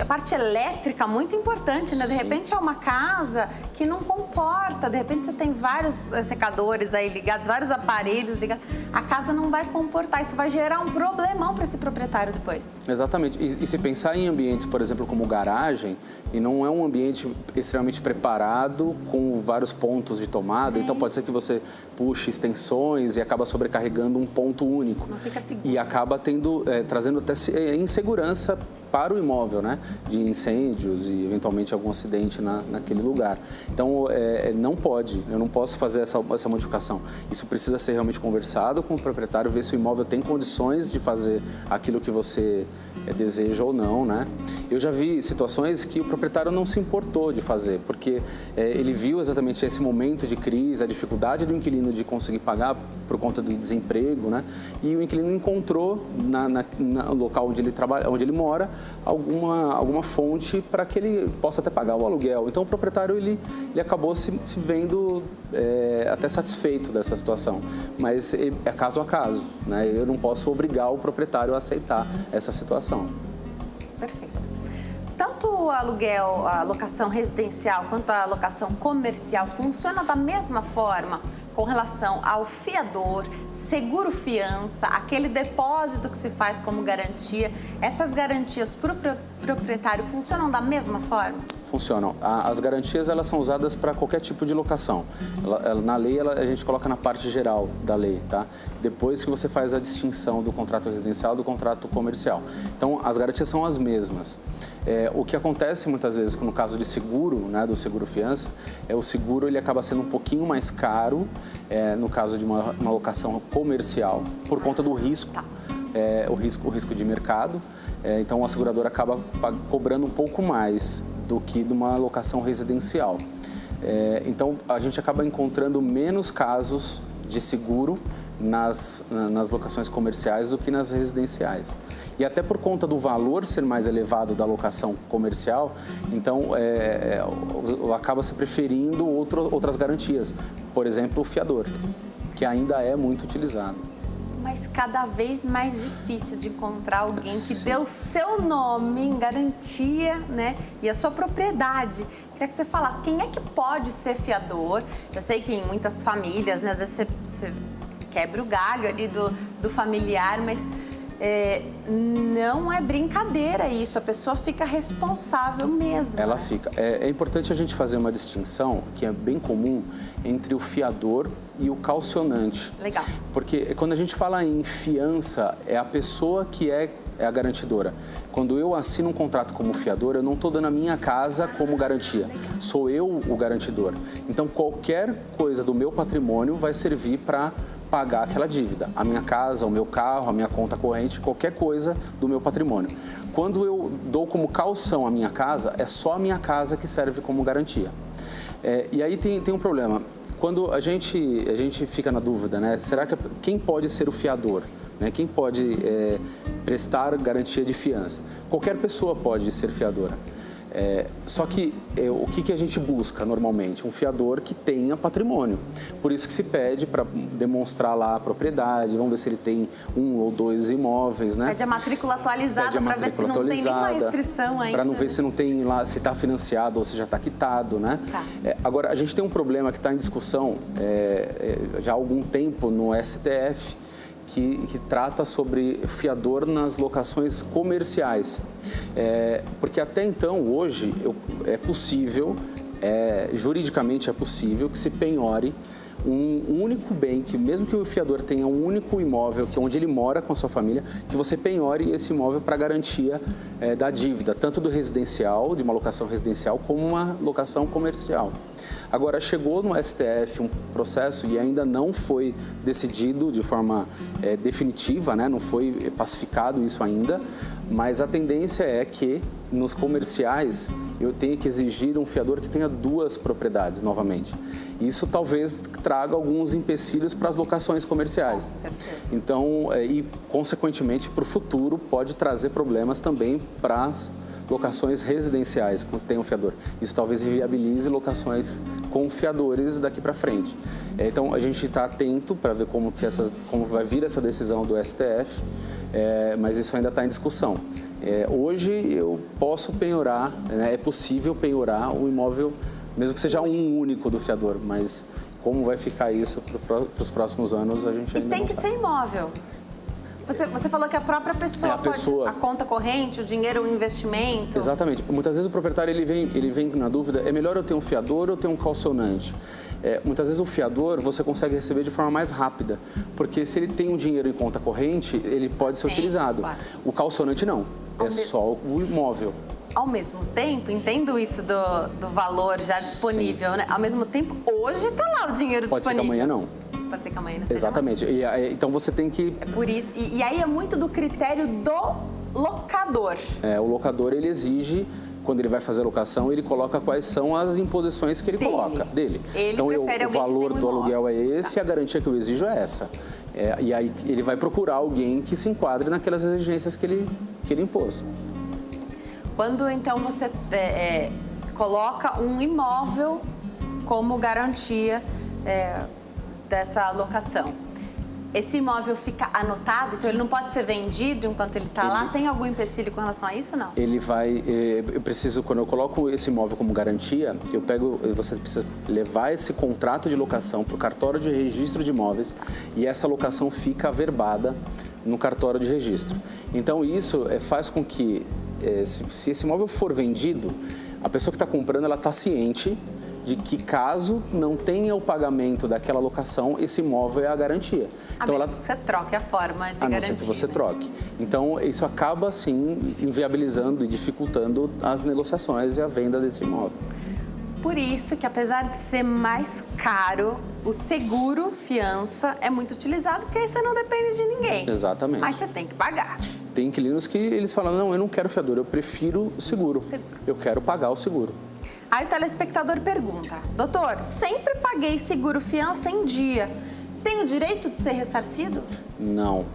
Speaker 1: parte elétrica muito importante, né? De repente é uma casa que não comporta, de repente você tem vários secadores aí ligados, vários aparelhos ligados, a casa não vai comportar, isso vai gerar um problemão para esse proprietário depois.
Speaker 2: Exatamente. E se pensar em ambientes, por exemplo, como garagem, e não é um ambiente extremamente preparado, com vários pontos de tomada, sim. Então pode ser que você puxe extensões e acaba sobrecarregando um ponto único.
Speaker 1: Não fica seguro.
Speaker 2: E acaba trazendo até insegurança para o imóvel, né? De incêndios e eventualmente algum acidente naquele lugar. Então, eu não posso fazer essa modificação. Isso precisa ser realmente conversado com o proprietário, ver se o imóvel tem condições de fazer aquilo que você deseja ou não, né? Eu já vi situações que o proprietário não se importou de fazer, porque ele viu exatamente esse momento de crise, a dificuldade do inquilino de conseguir pagar por conta do desemprego, né? E o inquilino encontrou no local onde ele trabalha, onde ele mora, alguma fonte para que ele possa até pagar o aluguel. Então o proprietário ele acabou se vendo até satisfeito dessa situação, mas é caso a caso, né? Eu não posso obrigar o proprietário a aceitar essa situação.
Speaker 1: Perfeito. Tanto o aluguel, a locação residencial quanto a locação comercial funciona da mesma forma com relação ao fiador, seguro-fiança, aquele depósito que se faz como garantia. Essas garantias para o proprietário funcionam da mesma forma?
Speaker 2: Funcionam. As garantias, elas são usadas para qualquer tipo de locação. Na lei, a gente coloca na parte geral da lei, tá? Depois que você faz a distinção do contrato residencial do contrato comercial. Então, as garantias são as mesmas. O que acontece muitas vezes no caso de seguro, né, do seguro-fiança, o seguro ele acaba sendo um pouquinho mais caro, no caso de uma locação comercial, por conta do risco, o risco de mercado. Então, a seguradora acaba cobrando um pouco mais do que de uma locação residencial. Então, a gente acaba encontrando menos casos de seguro nas locações comerciais do que nas residenciais. E até por conta do valor ser mais elevado da locação comercial, então acaba se preferindo outras garantias. Por exemplo, o fiador, que ainda é muito utilizado.
Speaker 1: Mas cada vez mais difícil de encontrar alguém que
Speaker 2: Sim.
Speaker 1: dê o seu nome em garantia, né? E a sua propriedade. Queria que você falasse, quem é que pode ser fiador? Eu sei que em muitas famílias, né, às vezes você quebra o galho ali do familiar, mas não é brincadeira isso, a pessoa fica responsável mesmo.
Speaker 2: Ela
Speaker 1: né?
Speaker 2: fica. É importante a gente fazer uma distinção, que é bem comum, entre o fiador e o caucionante.
Speaker 1: Legal.
Speaker 2: Porque quando a gente fala em fiança, é a pessoa que é a garantidora. Quando eu assino um contrato como fiador, eu não estou dando a minha casa como garantia. Sou eu o garantidor. Então, qualquer coisa do meu patrimônio vai servir para pagar aquela dívida. A minha casa, o meu carro, a minha conta corrente, qualquer coisa do meu patrimônio. Quando eu dou como caução a minha casa, é só a minha casa que serve como garantia. E aí tem um problema. Quando a gente fica na dúvida, né? Será que quem pode ser o fiador? Né? Quem pode prestar garantia de fiança? Qualquer pessoa pode ser fiadora. Só que o que a gente busca normalmente? Um fiador que tenha patrimônio. Por isso que se pede para demonstrar lá a propriedade, vamos ver se ele tem 1 ou 2 imóveis, né?
Speaker 1: Pede a matrícula atualizada para ver se não tem nenhuma restrição ainda.
Speaker 2: Para não ver se não tem lá, se está financiado ou se já está quitado, né?
Speaker 1: Tá.
Speaker 2: Agora, a gente tem um problema que está em discussão já há algum tempo no STF, que trata sobre fiador nas locações comerciais. Porque até então, hoje, é possível juridicamente é possível que se penhore um único bem, que mesmo que o fiador tenha um único imóvel, que é onde ele mora com a sua família, que você penhore esse imóvel para garantia da dívida, tanto do residencial, de uma locação residencial, como uma locação comercial. Agora, chegou no STF um processo e ainda não foi decidido de forma definitiva, né? Não foi pacificado isso ainda, mas a tendência é que nos comerciais eu tenha que exigir um fiador que tenha 2 propriedades novamente. Isso talvez traga alguns empecilhos para as locações comerciais.
Speaker 1: Com certeza.
Speaker 2: Então, e consequentemente, para o futuro, pode trazer problemas também para as locações residenciais, quando tem um fiador. Isso talvez inviabilize locações com fiadores daqui para frente. Então, a gente está atento para ver como vai vir essa decisão do STF, mas isso ainda está em discussão. Hoje, eu posso penhorar, é possível penhorar o imóvel, mesmo que seja um único do fiador, mas como vai ficar isso para os próximos anos, a gente ainda não sabe.
Speaker 1: E tem que ser imóvel. Você falou que a própria pessoa a conta corrente, o dinheiro, o investimento.
Speaker 2: Exatamente. Muitas vezes o proprietário ele vem na dúvida, é melhor eu ter um fiador ou ter um calcionante? Muitas vezes o fiador você consegue receber de forma mais rápida, porque se ele tem um dinheiro em conta corrente, ele pode ser utilizado. Claro. O calcionante não, só o imóvel.
Speaker 1: Ao mesmo tempo, entendo isso do valor já disponível, né? Ao mesmo tempo, hoje está lá o dinheiro disponível.
Speaker 2: Pode ser que amanhã não.
Speaker 1: Pode ser que amanhã não seja.
Speaker 2: Exatamente. Então você tem que...
Speaker 1: É por isso. E aí é muito do critério do locador.
Speaker 2: O locador, ele exige, quando ele vai fazer a locação, ele coloca quais são as imposições que ele coloca dele.
Speaker 1: Ele prefere
Speaker 2: o valor do aluguel é esse e a garantia que eu exijo é essa. E aí ele vai procurar alguém que se enquadre naquelas exigências que ele impôs.
Speaker 1: Quando, então, você coloca um imóvel como garantia dessa locação, esse imóvel fica anotado? Então, ele não pode ser vendido enquanto ele está lá? Tem algum empecilho com relação a isso ou não?
Speaker 2: Ele vai... eu preciso, quando eu coloco esse imóvel como garantia, você precisa levar esse contrato de locação para o cartório de registro de imóveis e essa locação fica averbada no cartório de registro. Então, isso faz com que, se esse imóvel for vendido, a pessoa que está comprando, ela está ciente de que caso não tenha o pagamento daquela locação, esse imóvel é a garantia.
Speaker 1: Então, menos que você troque a forma de garantia. A não ser
Speaker 2: que você troque. Então, isso acaba, sim, inviabilizando e dificultando as negociações e a venda desse imóvel.
Speaker 1: Por isso que, apesar de ser mais caro, o seguro fiança é muito utilizado, porque aí você não depende de ninguém.
Speaker 2: Exatamente.
Speaker 1: Mas você tem que pagar.
Speaker 2: Tem inquilinos que eles falam, não, eu não quero fiador, eu prefiro seguro. Eu quero pagar o seguro.
Speaker 1: Aí o telespectador pergunta, doutor, sempre paguei seguro fiança em dia, tenho direito de ser ressarcido?
Speaker 2: Não,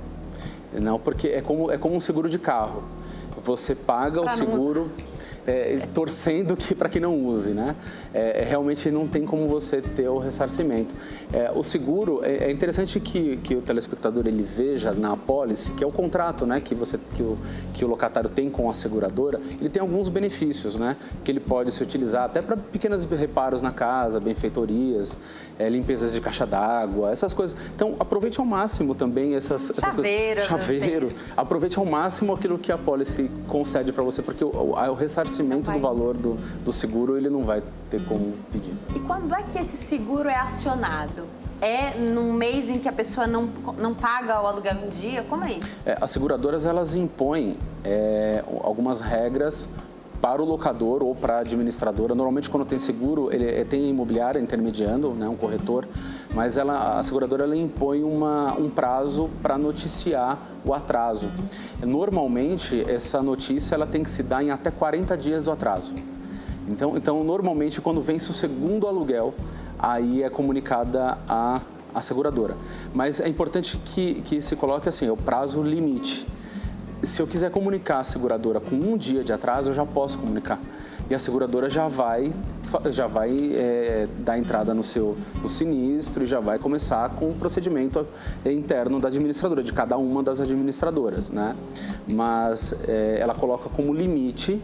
Speaker 2: porque é como um seguro de carro. Você paga o seguro torcendo para que não use, né? Realmente não tem como você ter o ressarcimento. O seguro, é interessante que o telespectador ele veja na apólice, que é o contrato, né, que o locatário tem com a seguradora, ele tem alguns benefícios, né, que ele pode se utilizar até para pequenos reparos na casa, benfeitorias, limpezas de caixa d'água, essas coisas. Então, aproveite ao máximo também essas coisas. Chaveiros. Aproveite ao máximo aquilo que a apólice concede para você, porque o ressarcimento do valor do seguro, ele não vai ter como pedir.
Speaker 1: E quando é que esse seguro é acionado? É num mês em que a pessoa não paga o aluguel em dia? Como é isso?
Speaker 2: As seguradoras, elas impõem algumas regras para o locador ou para a administradora. Normalmente, quando tem seguro, ele tem a imobiliária intermediando, né, um corretor, mas a seguradora ela impõe um prazo para noticiar o atraso. Normalmente, essa notícia ela tem que se dar em até 40 dias do atraso. Então, normalmente, quando vence o segundo aluguel, aí é comunicada a seguradora. Mas é importante que se coloque assim, o prazo limite. Se eu quiser comunicar a seguradora com um dia de atraso, eu já posso comunicar. E a seguradora já vai dar entrada no sinistro e já vai começar com o procedimento interno da administradora, de cada uma das administradoras, né? Mas ela coloca como limite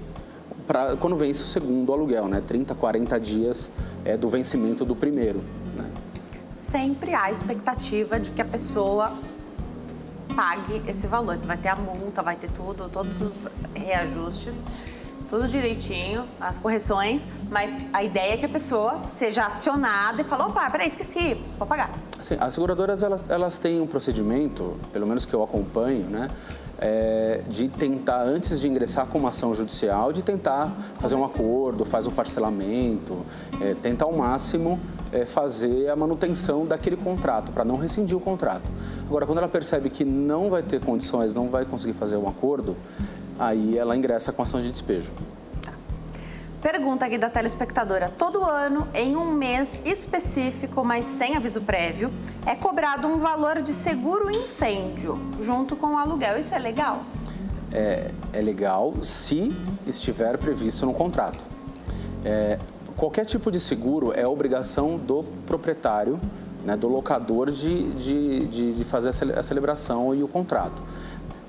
Speaker 2: para quando vence o segundo aluguel, né? 30, 40 dias do vencimento do primeiro, né?
Speaker 1: Sempre há expectativa de que a pessoa pague esse valor. Vai ter a multa, vai ter todos os reajustes. tudo direitinho, as correções, mas a ideia é que a pessoa seja acionada e fale, opa, peraí, esqueci, vou pagar.
Speaker 2: Assim, as seguradoras, elas têm um procedimento, pelo menos que eu acompanho, né? De tentar, antes de ingressar com uma ação judicial, de tentar fazer um acordo, faz o parcelamento, tentar ao máximo fazer a manutenção daquele contrato, para não rescindir o contrato. Agora, quando ela percebe que não vai ter condições, não vai conseguir fazer um acordo, aí ela ingressa com ação de despejo.
Speaker 1: Pergunta aqui da telespectadora. Todo ano, em um mês específico, mas sem aviso prévio, é cobrado um valor de seguro incêndio junto com o aluguel. Isso é legal?
Speaker 2: É legal se estiver previsto no contrato. Qualquer tipo de seguro é obrigação do proprietário, né, do locador de fazer a celebração e o contrato.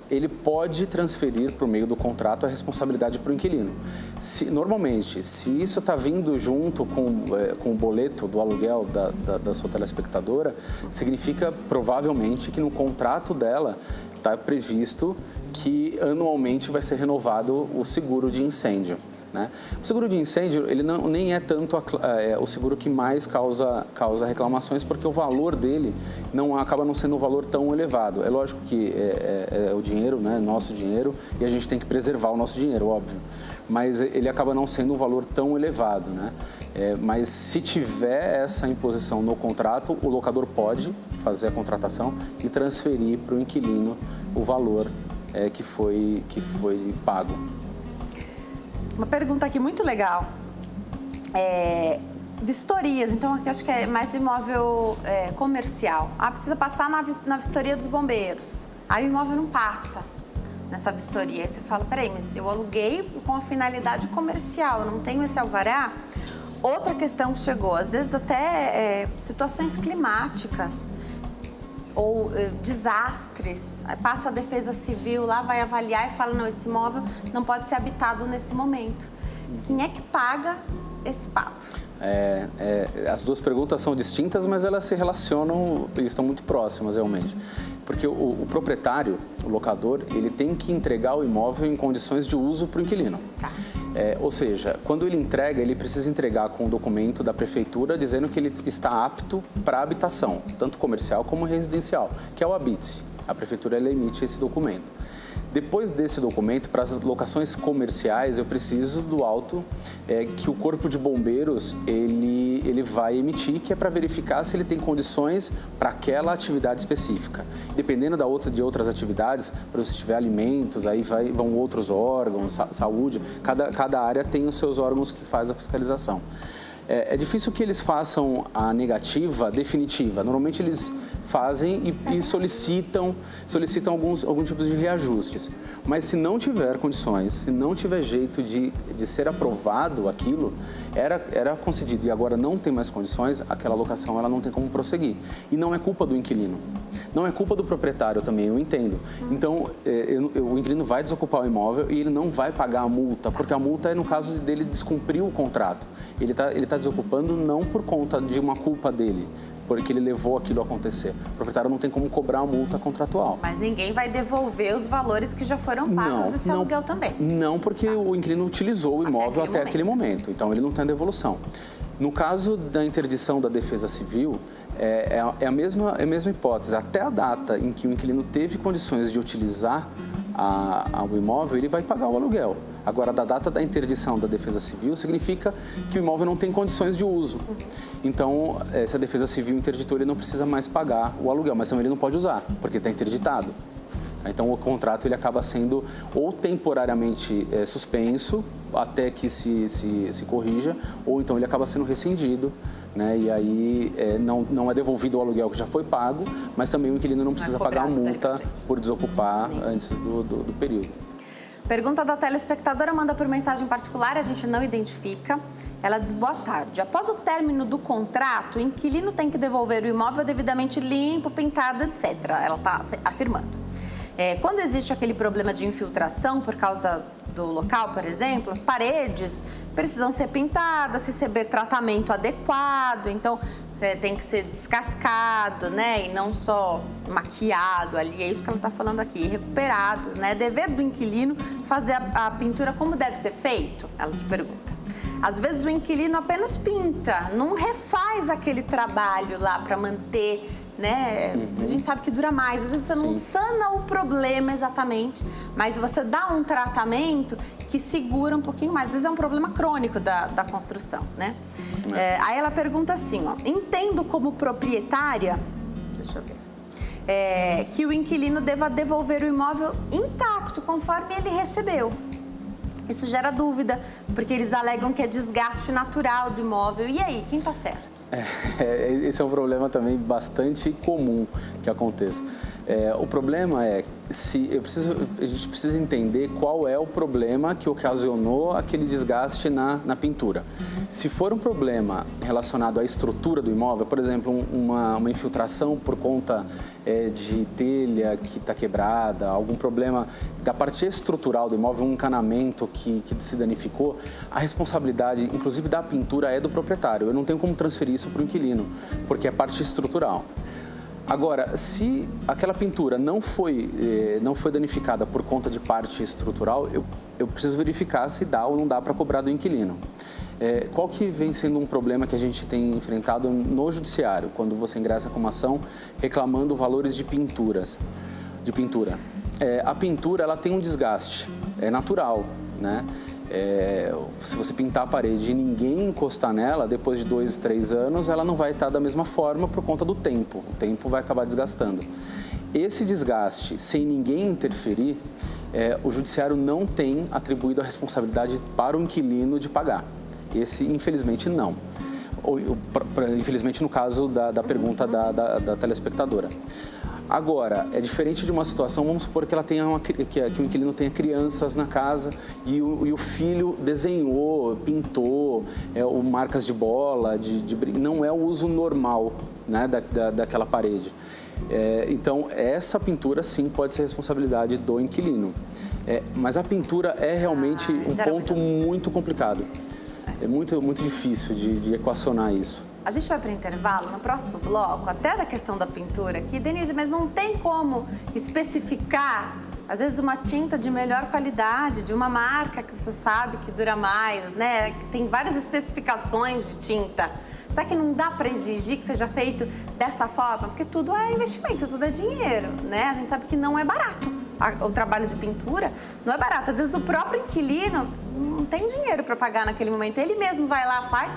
Speaker 2: Ele pode transferir por meio do contrato a responsabilidade para o inquilino. Normalmente, se isso está vindo junto com o boleto do aluguel da sua telespectadora, significa provavelmente que no contrato dela está previsto que anualmente vai ser renovado o seguro de incêndio, né? O seguro de incêndio, ele nem é tanto o seguro que mais causa reclamações, porque o valor dele acaba não sendo um valor tão elevado. É lógico que é o dinheiro, né, nosso dinheiro, e a gente tem que preservar o nosso dinheiro, óbvio. Mas ele acaba não sendo um valor tão elevado, né? Mas se tiver essa imposição no contrato, o locador pode fazer a contratação e transferir para o inquilino o valor que foi pago.
Speaker 1: Uma pergunta aqui muito legal. Vistorias, então aqui acho que é mais imóvel comercial. Precisa passar na vistoria dos bombeiros. Aí o imóvel não passa nessa vistoria. Aí você fala, peraí, mas eu aluguei com a finalidade comercial, eu não tenho esse alvará? Outra questão que chegou, às vezes até situações climáticas ou desastres. Aí passa a Defesa Civil lá, vai avaliar e fala, não, esse imóvel não pode ser habitado nesse momento. Quem é que paga esse pato?
Speaker 2: As duas perguntas são distintas, mas elas se relacionam e estão muito próximas, realmente. Porque o proprietário, o locador, ele tem que entregar o imóvel em condições de uso para o inquilino.
Speaker 1: Tá.
Speaker 2: Ou seja, quando ele entrega, ele precisa entregar com um documento da prefeitura dizendo que ele está apto para habitação, tanto comercial como residencial, que é o habite-se. A prefeitura ela emite esse documento. Depois desse documento, para as locações comerciais, eu preciso do auto que o Corpo de Bombeiros ele vai emitir, que é para verificar se ele tem condições para aquela atividade específica. Dependendo de outras atividades, por exemplo, se tiver alimentos, aí vão outros órgãos, saúde, cada área tem os seus órgãos que faz a fiscalização. É difícil que eles façam a negativa definitiva. Normalmente eles fazem e solicitam alguns tipos de reajustes. Mas se não tiver condições, se não tiver jeito de ser aprovado aquilo, era concedido e agora não tem mais condições, aquela locação ela não tem como prosseguir. E não é culpa do inquilino. Não é culpa do proprietário também, eu entendo. Então, o inquilino vai desocupar o imóvel e ele não vai pagar a multa, porque a multa é no caso dele descumprir o contrato. Ele tá desocupando não por conta de uma culpa dele, porque ele levou aquilo a acontecer. O proprietário não tem como cobrar a multa contratual.
Speaker 1: Mas ninguém vai devolver os valores que já foram pagos desse aluguel também.
Speaker 2: Não, porque o inquilino utilizou o imóvel até aquele momento. Então, ele não tem devolução. No caso da interdição da Defesa Civil, é a mesma hipótese. Até a data em que o inquilino teve condições de utilizar o imóvel, ele vai pagar o aluguel. Agora, da data da interdição da Defesa Civil, significa que o imóvel não tem condições de uso. Então, se a Defesa Civil interditou, ele não precisa mais pagar o aluguel, mas também ele não pode usar, porque está interditado. Então, o contrato ele acaba sendo ou temporariamente suspenso, até que se corrija, ou então ele acaba sendo rescindido, né? E aí não é devolvido o aluguel que já foi pago, mas também o inquilino não precisa pagar a multa por desocupar antes do período.
Speaker 1: Pergunta da telespectadora, manda por mensagem particular, a gente não identifica. Ela diz, boa tarde. Após o término do contrato, o inquilino tem que devolver o imóvel devidamente limpo, pintado, etc. Ela está afirmando. Quando existe aquele problema de infiltração por causa do local, por exemplo, as paredes precisam ser pintadas, receber tratamento adequado. Então, tem que ser descascado, né? E não só maquiado ali, é isso que ela está falando aqui, recuperados, né? Dever do inquilino fazer a pintura como deve ser feito, ela te pergunta. Às vezes o inquilino apenas pinta, não refaz aquele trabalho lá para manter, né? A gente sabe que dura mais, às vezes você não sana o problema exatamente, mas você dá um tratamento que segura um pouquinho mais. Às vezes é um problema crônico da construção, né? Aí ela pergunta assim, ó, entendo como proprietária, deixa eu ver, que o inquilino deva devolver o imóvel intacto, conforme ele recebeu. Isso gera dúvida, porque eles alegam que é desgaste natural do imóvel. E aí, quem está certo?
Speaker 2: Esse é um problema também bastante comum que aconteça. O problema é a gente precisa entender qual é o problema que ocasionou aquele desgaste na pintura. Se for um problema relacionado à estrutura do imóvel, por exemplo, uma infiltração por conta de telha que está quebrada, algum problema da parte estrutural do imóvel, um encanamento que se danificou, a responsabilidade, inclusive da pintura, é do proprietário. Eu não tenho como transferir isso para o inquilino, porque é parte estrutural. Agora, se aquela pintura não foi danificada por conta de parte estrutural, eu preciso verificar se dá ou não dá para cobrar do inquilino. Qual que vem sendo um problema que a gente tem enfrentado no judiciário, quando você ingressa com uma ação reclamando valores de pintura? A pintura ela tem um desgaste, é natural, né? Se você pintar a parede e ninguém encostar nela, depois de 2, 3 anos, ela não vai estar da mesma forma por conta do tempo. O tempo vai acabar desgastando. Esse desgaste, sem ninguém interferir, o judiciário não tem atribuído a responsabilidade para o inquilino de pagar. Esse, infelizmente, não. Infelizmente, no caso da pergunta da telespectadora. Agora, é diferente de uma situação, vamos supor que ela tenha que o inquilino tenha crianças na casa e o filho desenhou, pintou, marcas de bola, não é o uso normal, né, daquela parede. Então, essa pintura, sim, pode ser responsabilidade do inquilino. Mas a pintura é realmente um ponto muito complicado. É muito, muito difícil de equacionar isso.
Speaker 1: A gente vai para o intervalo, no próximo bloco, até da questão da pintura aqui. Denise, mas não tem como especificar, às vezes, uma tinta de melhor qualidade, de uma marca que você sabe que dura mais, né? Tem várias especificações de tinta. Será que não dá para exigir que seja feito dessa forma? Porque tudo é investimento, tudo é dinheiro, né? A gente sabe que não é barato. O trabalho de pintura não é barato. Às vezes o próprio inquilino não tem dinheiro para pagar naquele momento. Ele mesmo vai lá, faz.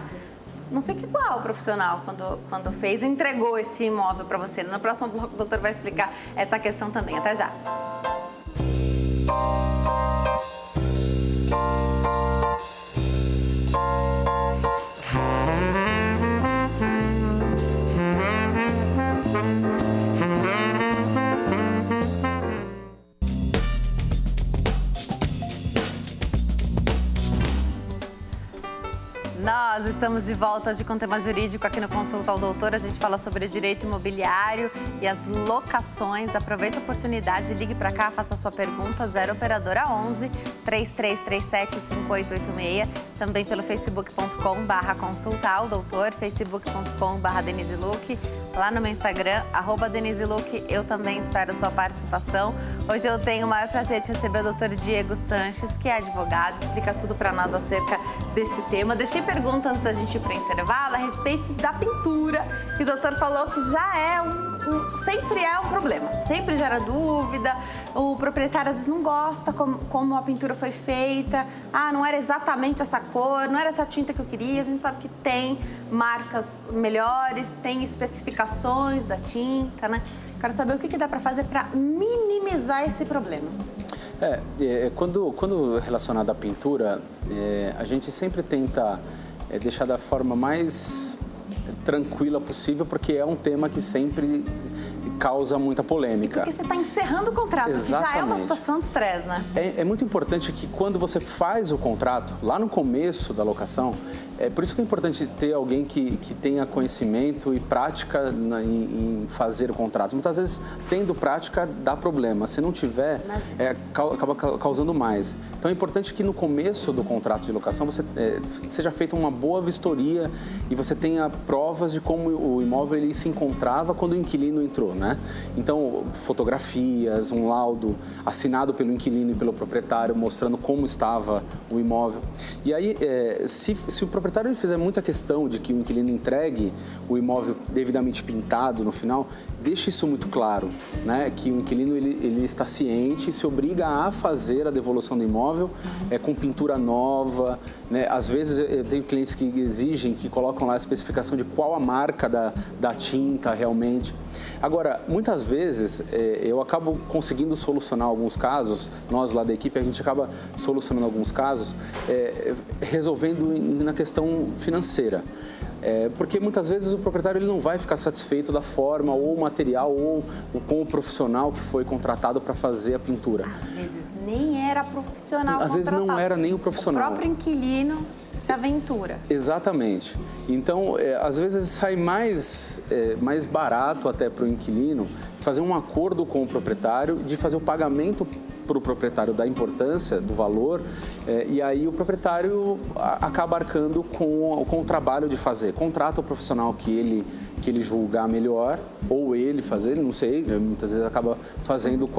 Speaker 1: Não fica igual o profissional quando fez e entregou esse imóvel para você. No próximo bloco o doutor vai explicar essa questão também. Até já. Nós estamos de volta com o tema jurídico aqui no Consulta ao Doutor. A gente fala sobre direito imobiliário e as locações. Aproveita a oportunidade, ligue para cá, faça a sua pergunta, 0 operadora 11 3337 5886. Também pelo facebook.com/consulta ao doutor, facebook.com/Denise Luque. Lá no meu Instagram, @Denise Luque, eu também espero a sua participação. Hoje eu tenho o maior prazer de receber o doutor Diego Sanches, que é advogado, explica tudo para nós acerca desse tema. Deixei pergunta antes da gente ir para o intervalo a respeito da pintura, que o doutor falou que já é sempre é um problema, sempre gera dúvida, o proprietário às vezes não gosta como a pintura foi feita, não era exatamente essa cor, não era essa tinta que eu queria. A gente sabe que tem marcas melhores, tem especificações da tinta, né? Quero saber o que dá para fazer para minimizar esse problema.
Speaker 2: Quando relacionado à pintura, a gente sempre tenta deixar da forma mais tranquila possível, porque é um tema que sempre causa muita polêmica.
Speaker 1: Porque você está encerrando o contrato,
Speaker 2: Exatamente.
Speaker 1: Que já é uma situação de estresse, né?
Speaker 2: É muito importante que quando você faz o contrato, lá no começo da locação, Por isso que é importante ter alguém que tenha conhecimento e prática em fazer o contrato. Muitas vezes, tendo prática, dá problema. Se não tiver, acaba causando mais. Então, é importante que no começo do contrato de locação seja feita uma boa vistoria e você tenha provas de como o imóvel ele se encontrava quando o inquilino entrou, né? Então, fotografias, um laudo assinado pelo inquilino e pelo proprietário mostrando como estava o imóvel. E aí, se o proprietário ele fizer muita questão de que o inquilino entregue o imóvel devidamente pintado no final, deixe isso muito claro, né? Que o inquilino ele está ciente e se obriga a fazer a devolução do imóvel com pintura nova, né? Às vezes eu tenho clientes que exigem, que colocam lá a especificação de qual a marca da tinta realmente. Agora, muitas vezes eu acabo conseguindo solucionar alguns casos, nós lá da equipe, a gente acaba solucionando alguns casos, resolvendo na questão financeira. Porque muitas vezes o proprietário ele não vai ficar satisfeito da forma ou material ou com o profissional que foi contratado para fazer a pintura.
Speaker 1: Às vezes nem era profissional
Speaker 2: contratado. Às vezes não era nem o profissional.
Speaker 1: O próprio inquilino se aventura.
Speaker 2: Exatamente. Então, às vezes sai mais barato até para o inquilino fazer um acordo com o proprietário de fazer o pagamento para o proprietário da importância, do valor, e aí o proprietário acaba arcando com o trabalho de fazer. Contrata o profissional que ele julgar melhor, ou ele fazer, não sei, muitas vezes acaba fazendo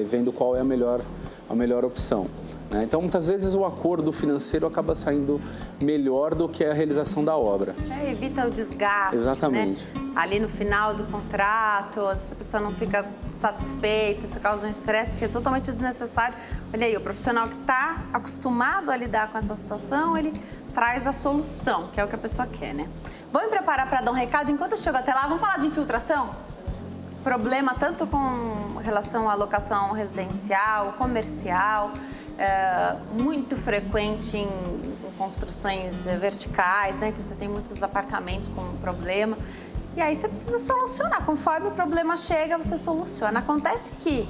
Speaker 2: vendo qual é a melhor opção. Né? Então, muitas vezes o acordo financeiro acaba saindo melhor do que a realização da obra.
Speaker 1: Evita o desgaste.
Speaker 2: Exatamente.
Speaker 1: Né? Ali no final do contrato, a pessoa não fica satisfeita, isso causa um estresse que é totalmente desnecessário. Olha aí, o profissional que está acostumado a lidar com essa situação, ele traz a solução, que é o que a pessoa quer, né? Vou me preparar para dar um recado. Enquanto eu chego até lá, vamos falar de infiltração? Problema tanto com relação à locação residencial, comercial, muito frequente em construções verticais, né? Então você tem muitos apartamentos com problema. E aí você precisa solucionar. Conforme o problema chega, você soluciona. Acontece que,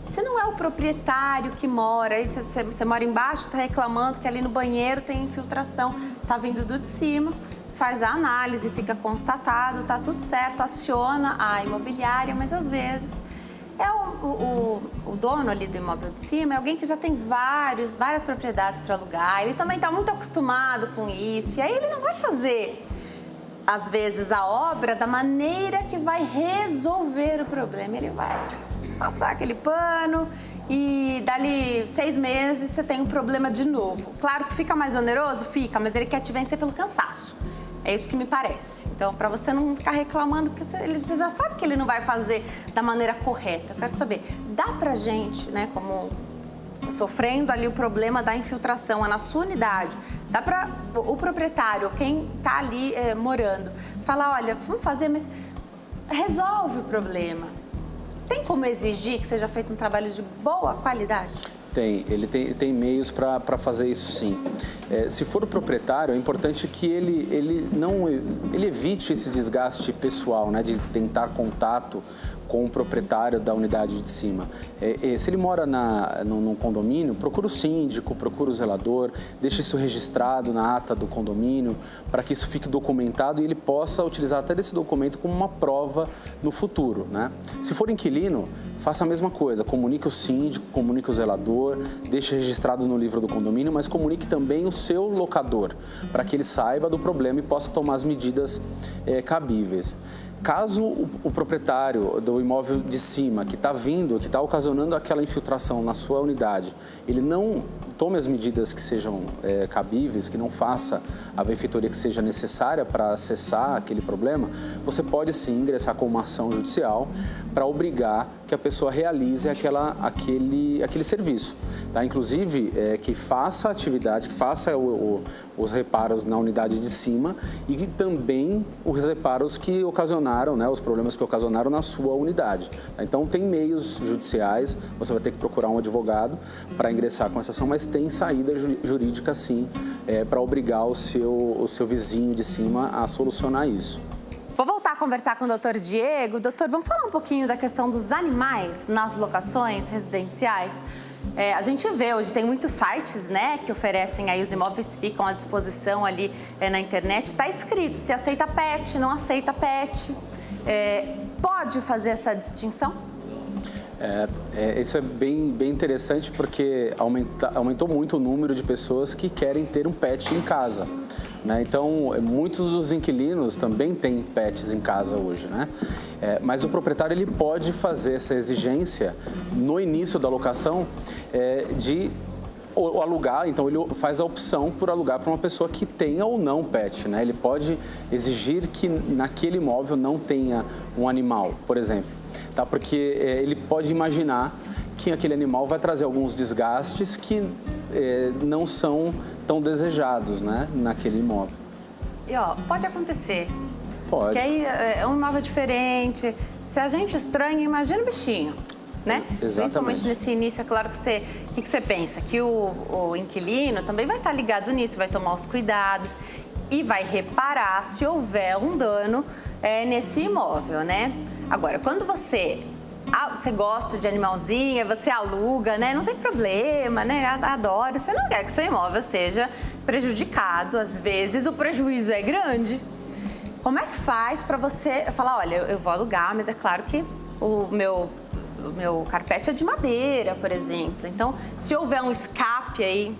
Speaker 1: se não é o proprietário que mora, aí você mora embaixo, está reclamando que ali no banheiro tem infiltração, está vindo do de cima, faz a análise, fica constatado, está tudo certo, aciona a imobiliária, mas às vezes o dono ali do imóvel de cima é alguém que já tem várias propriedades para alugar, ele também está muito acostumado com isso, e aí ele não vai fazer, às vezes, a obra da maneira que vai resolver o problema. Ele vai passar aquele pano e dali 6 meses você tem um problema de novo. Claro que fica mais oneroso? Fica, mas ele quer te vencer pelo cansaço. É isso que me parece. Então, para você não ficar reclamando, porque você já sabe que ele não vai fazer da maneira correta. Eu quero saber, dá pra gente, né, como sofrendo ali o problema da infiltração na sua unidade, dá para o proprietário, quem está ali morando, falar, olha, vamos fazer, mas resolve o problema. Tem como exigir que seja feito um trabalho de boa qualidade?
Speaker 2: Ele tem meios para fazer isso, sim. Se for o proprietário, é importante que ele evite esse desgaste pessoal, né, de tentar contato com o proprietário da unidade de cima. Se ele mora num condomínio, procura o síndico, procura o zelador, deixa isso registrado na ata do condomínio, para que isso fique documentado e ele possa utilizar até desse documento como uma prova no futuro, né? Se for inquilino, faça a mesma coisa, comunique o síndico, comunique o zelador, deixe registrado no livro do condomínio, mas comunique também o seu locador, para que ele saiba do problema e possa tomar as medidas cabíveis. Caso o proprietário do imóvel de cima, que está ocasionando aquela infiltração na sua unidade, ele não tome as medidas que sejam cabíveis, que não faça a benfeitoria que seja necessária para cessar aquele problema, você pode sim ingressar com uma ação judicial para obrigar que a pessoa realize aquele serviço. Tá? Inclusive, que faça a atividade, que faça os reparos na unidade de cima e que também os reparos que ocasionaram, né, os problemas que ocasionaram na sua unidade. Tá? Então, tem meios judiciais, você vai ter que procurar um advogado para ingressar com essa ação, mas tem saída jurídica, sim, para obrigar o seu vizinho de cima a solucionar isso.
Speaker 1: Vou voltar a conversar com o doutor Diego. Doutor, vamos falar um pouquinho da questão dos animais nas locações residenciais? A gente vê hoje, tem muitos sites, né, que oferecem aí os imóveis, ficam à disposição ali na internet. Está escrito se aceita pet, não aceita pet. Pode fazer essa distinção?
Speaker 2: Isso é bem interessante porque aumentou muito o número de pessoas que querem ter um pet em casa, né? Então, muitos dos inquilinos também têm pets em casa hoje, né? Mas o proprietário ele pode fazer essa exigência no início da locação de alugar, então ele faz a opção por alugar para uma pessoa que tenha ou não pet, né? Ele pode exigir que naquele imóvel não tenha um animal, por exemplo, tá? Porque ele pode imaginar que aquele animal vai trazer alguns desgastes que não são tão desejados, né, naquele imóvel.
Speaker 1: E pode acontecer.
Speaker 2: Pode.
Speaker 1: Porque aí é um imóvel diferente. Se a gente estranha, imagina o bichinho. Né?
Speaker 2: Exatamente.
Speaker 1: Principalmente nesse início, é claro que o que você pensa? Que o inquilino também vai estar ligado nisso, vai tomar os cuidados e vai reparar se houver um dano nesse imóvel, né? Agora, quando você gosta de animalzinho, você aluga, né? Não tem problema, né? Adoro. Você não quer que seu imóvel seja prejudicado. Às vezes, o prejuízo é grande. Como é que faz para você falar, olha, eu vou alugar, mas é claro que o meu carpete é de madeira, por exemplo. Então, se houver um escape aí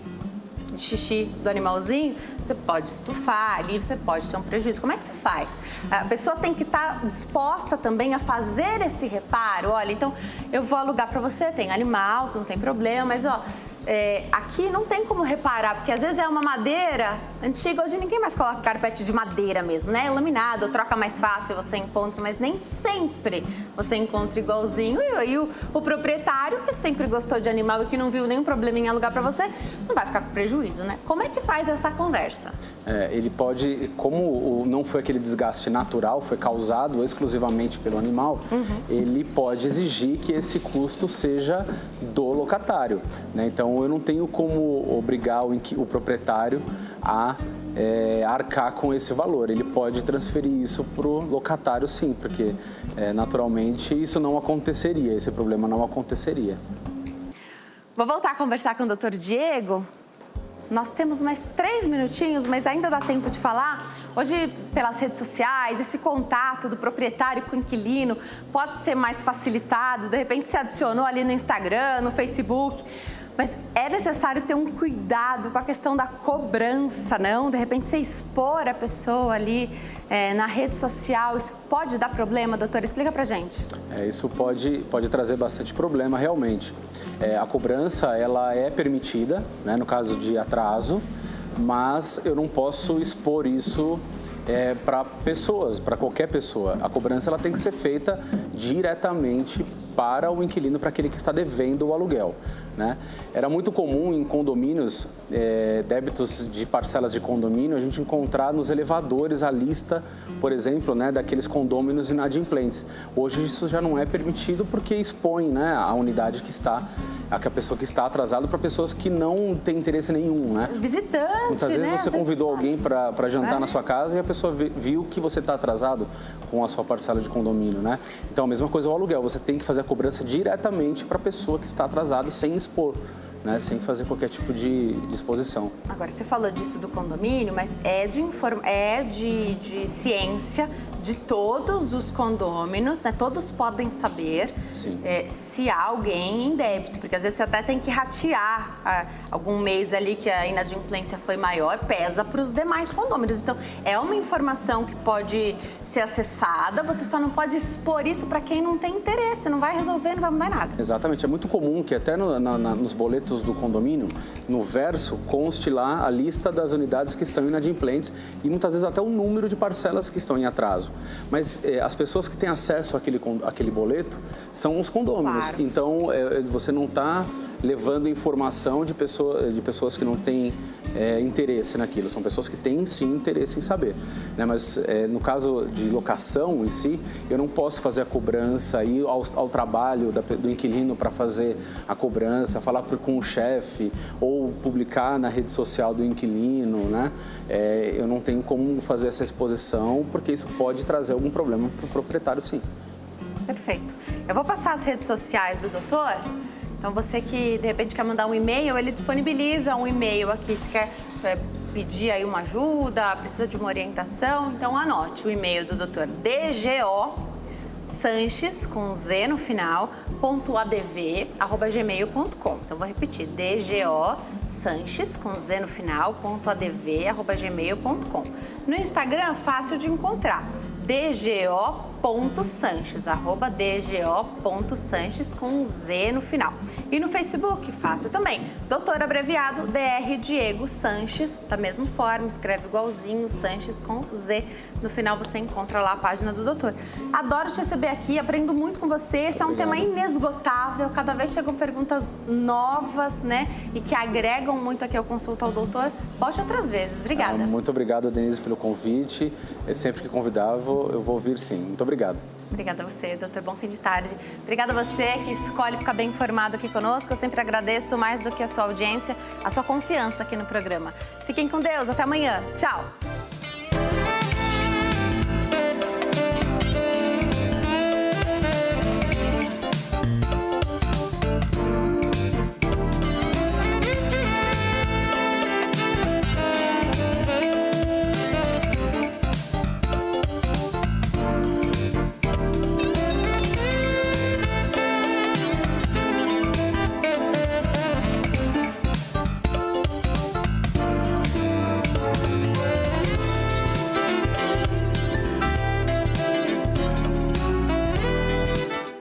Speaker 1: de xixi do animalzinho, você pode estufar ali, você pode ter um prejuízo. Como é que você faz? A pessoa tem que estar disposta também a fazer esse reparo. Olha, então, eu vou alugar para você, tem animal, não tem problema, mas, aqui não tem como reparar, porque às vezes é uma madeira antiga, hoje ninguém mais coloca carpete de madeira mesmo, né? É laminado, troca mais fácil, você encontra, mas nem sempre você encontra igualzinho. E aí o proprietário, que sempre gostou de animal e que não viu nenhum problema em alugar para você, não vai ficar com prejuízo, né? Como é que faz essa conversa?
Speaker 2: Ele pode, como não foi aquele desgaste natural, foi causado exclusivamente pelo animal, ele pode exigir que esse custo seja do locatário, né? Então, eu não tenho como obrigar o proprietário a arcar com esse valor. Ele pode transferir isso para o locatário, sim, porque naturalmente isso não aconteceria, esse problema não aconteceria.
Speaker 1: Vou voltar a conversar com o Dr. Diego. Nós temos mais 3 minutinhos, mas ainda dá tempo de falar. Hoje, pelas redes sociais, esse contato do proprietário com o inquilino pode ser mais facilitado. De repente, se adicionou ali no Instagram, no Facebook. Mas é necessário ter um cuidado com a questão da cobrança, não? De repente, você expor a pessoa ali na rede social, isso pode dar problema, doutora? Explica pra gente.
Speaker 2: Isso pode trazer bastante problema, realmente. A cobrança, ela é permitida, né, no caso de atraso, mas eu não posso expor isso para pessoas, para qualquer pessoa. A cobrança ela tem que ser feita diretamente para o inquilino, para aquele que está devendo o aluguel, né? Era muito comum em condomínios, débitos de parcelas de condomínio, a gente encontrar nos elevadores a lista, por exemplo, né, daqueles condôminos inadimplentes. Hoje isso já não é permitido porque expõe, né, a unidade que está, a pessoa que está atrasada para pessoas que não têm interesse nenhum, né?
Speaker 1: Visitante,
Speaker 2: muitas vezes
Speaker 1: né?
Speaker 2: você convidou alguém para jantar na sua casa e a pessoa viu que você está atrasado com a sua parcela de condomínio, né? Então, a mesma coisa é o aluguel, você tem que fazer a cobrança diretamente para a pessoa que está atrasada sem expor, né? Sem fazer qualquer tipo de exposição.
Speaker 1: Agora, você falou disso do condomínio, mas é de ciência de todos os condôminos, né? Todos podem saber se há alguém em débito, porque às vezes você até tem que ratear algum mês ali que a inadimplência foi maior, pesa para os demais condôminos. Então, é uma informação que pode ser acessada, você só não pode expor isso para quem não tem interesse, não vai resolver, não vai mudar nada.
Speaker 2: Exatamente, é muito comum que até nos boletos do condomínio, no verso, conste lá a lista das unidades que estão inadimplentes e muitas vezes até o número de parcelas que estão em atraso. Mas as pessoas que têm acesso àquele boleto são os condôminos.
Speaker 1: Claro.
Speaker 2: Então, você não está levando informação de pessoas que não têm interesse naquilo. São pessoas que têm, sim, interesse em saber, né? Mas, no caso de locação em si, eu não posso fazer a cobrança, ir ao trabalho do inquilino para fazer a cobrança, falar com o chefe ou publicar na rede social do inquilino, né? Eu não tenho como fazer essa exposição, porque isso pode trazer algum problema para o proprietário, sim.
Speaker 1: Perfeito. Eu vou passar as redes sociais do doutor. Então, você que, de repente, quer mandar um e-mail, ele disponibiliza um e-mail aqui. Se quer pedir aí uma ajuda, precisa de uma orientação, então anote o e-mail do Dr. DGO Sanches, com Z no final, .adv@gmail.com. Então, vou repetir, DGO Sanches, com Z no final, .adv@gmail.com. No Instagram, fácil de encontrar, dgo.sanches, @dgo.sanches, com Z no final. E no Facebook, fácil também, doutor abreviado, Dr. Diego Sanches, da mesma forma, escreve igualzinho, Sanches com Z. No final você encontra lá a página do doutor. Adoro te receber aqui, aprendo muito com você, esse é um tema inesgotável, cada vez chegam perguntas novas, né, e que agregam muito aqui ao Consulta ao Doutor. Volte outras vezes, obrigada.
Speaker 2: Muito obrigado, Denise, pelo convite, sempre que convidar, eu vou vir sim. Muito obrigado.
Speaker 1: Obrigada a você, doutor. Bom fim de tarde. Obrigada a você que escolhe ficar bem informado aqui conosco. Eu sempre agradeço mais do que a sua audiência, a sua confiança aqui no programa. Fiquem com Deus. Até amanhã. Tchau.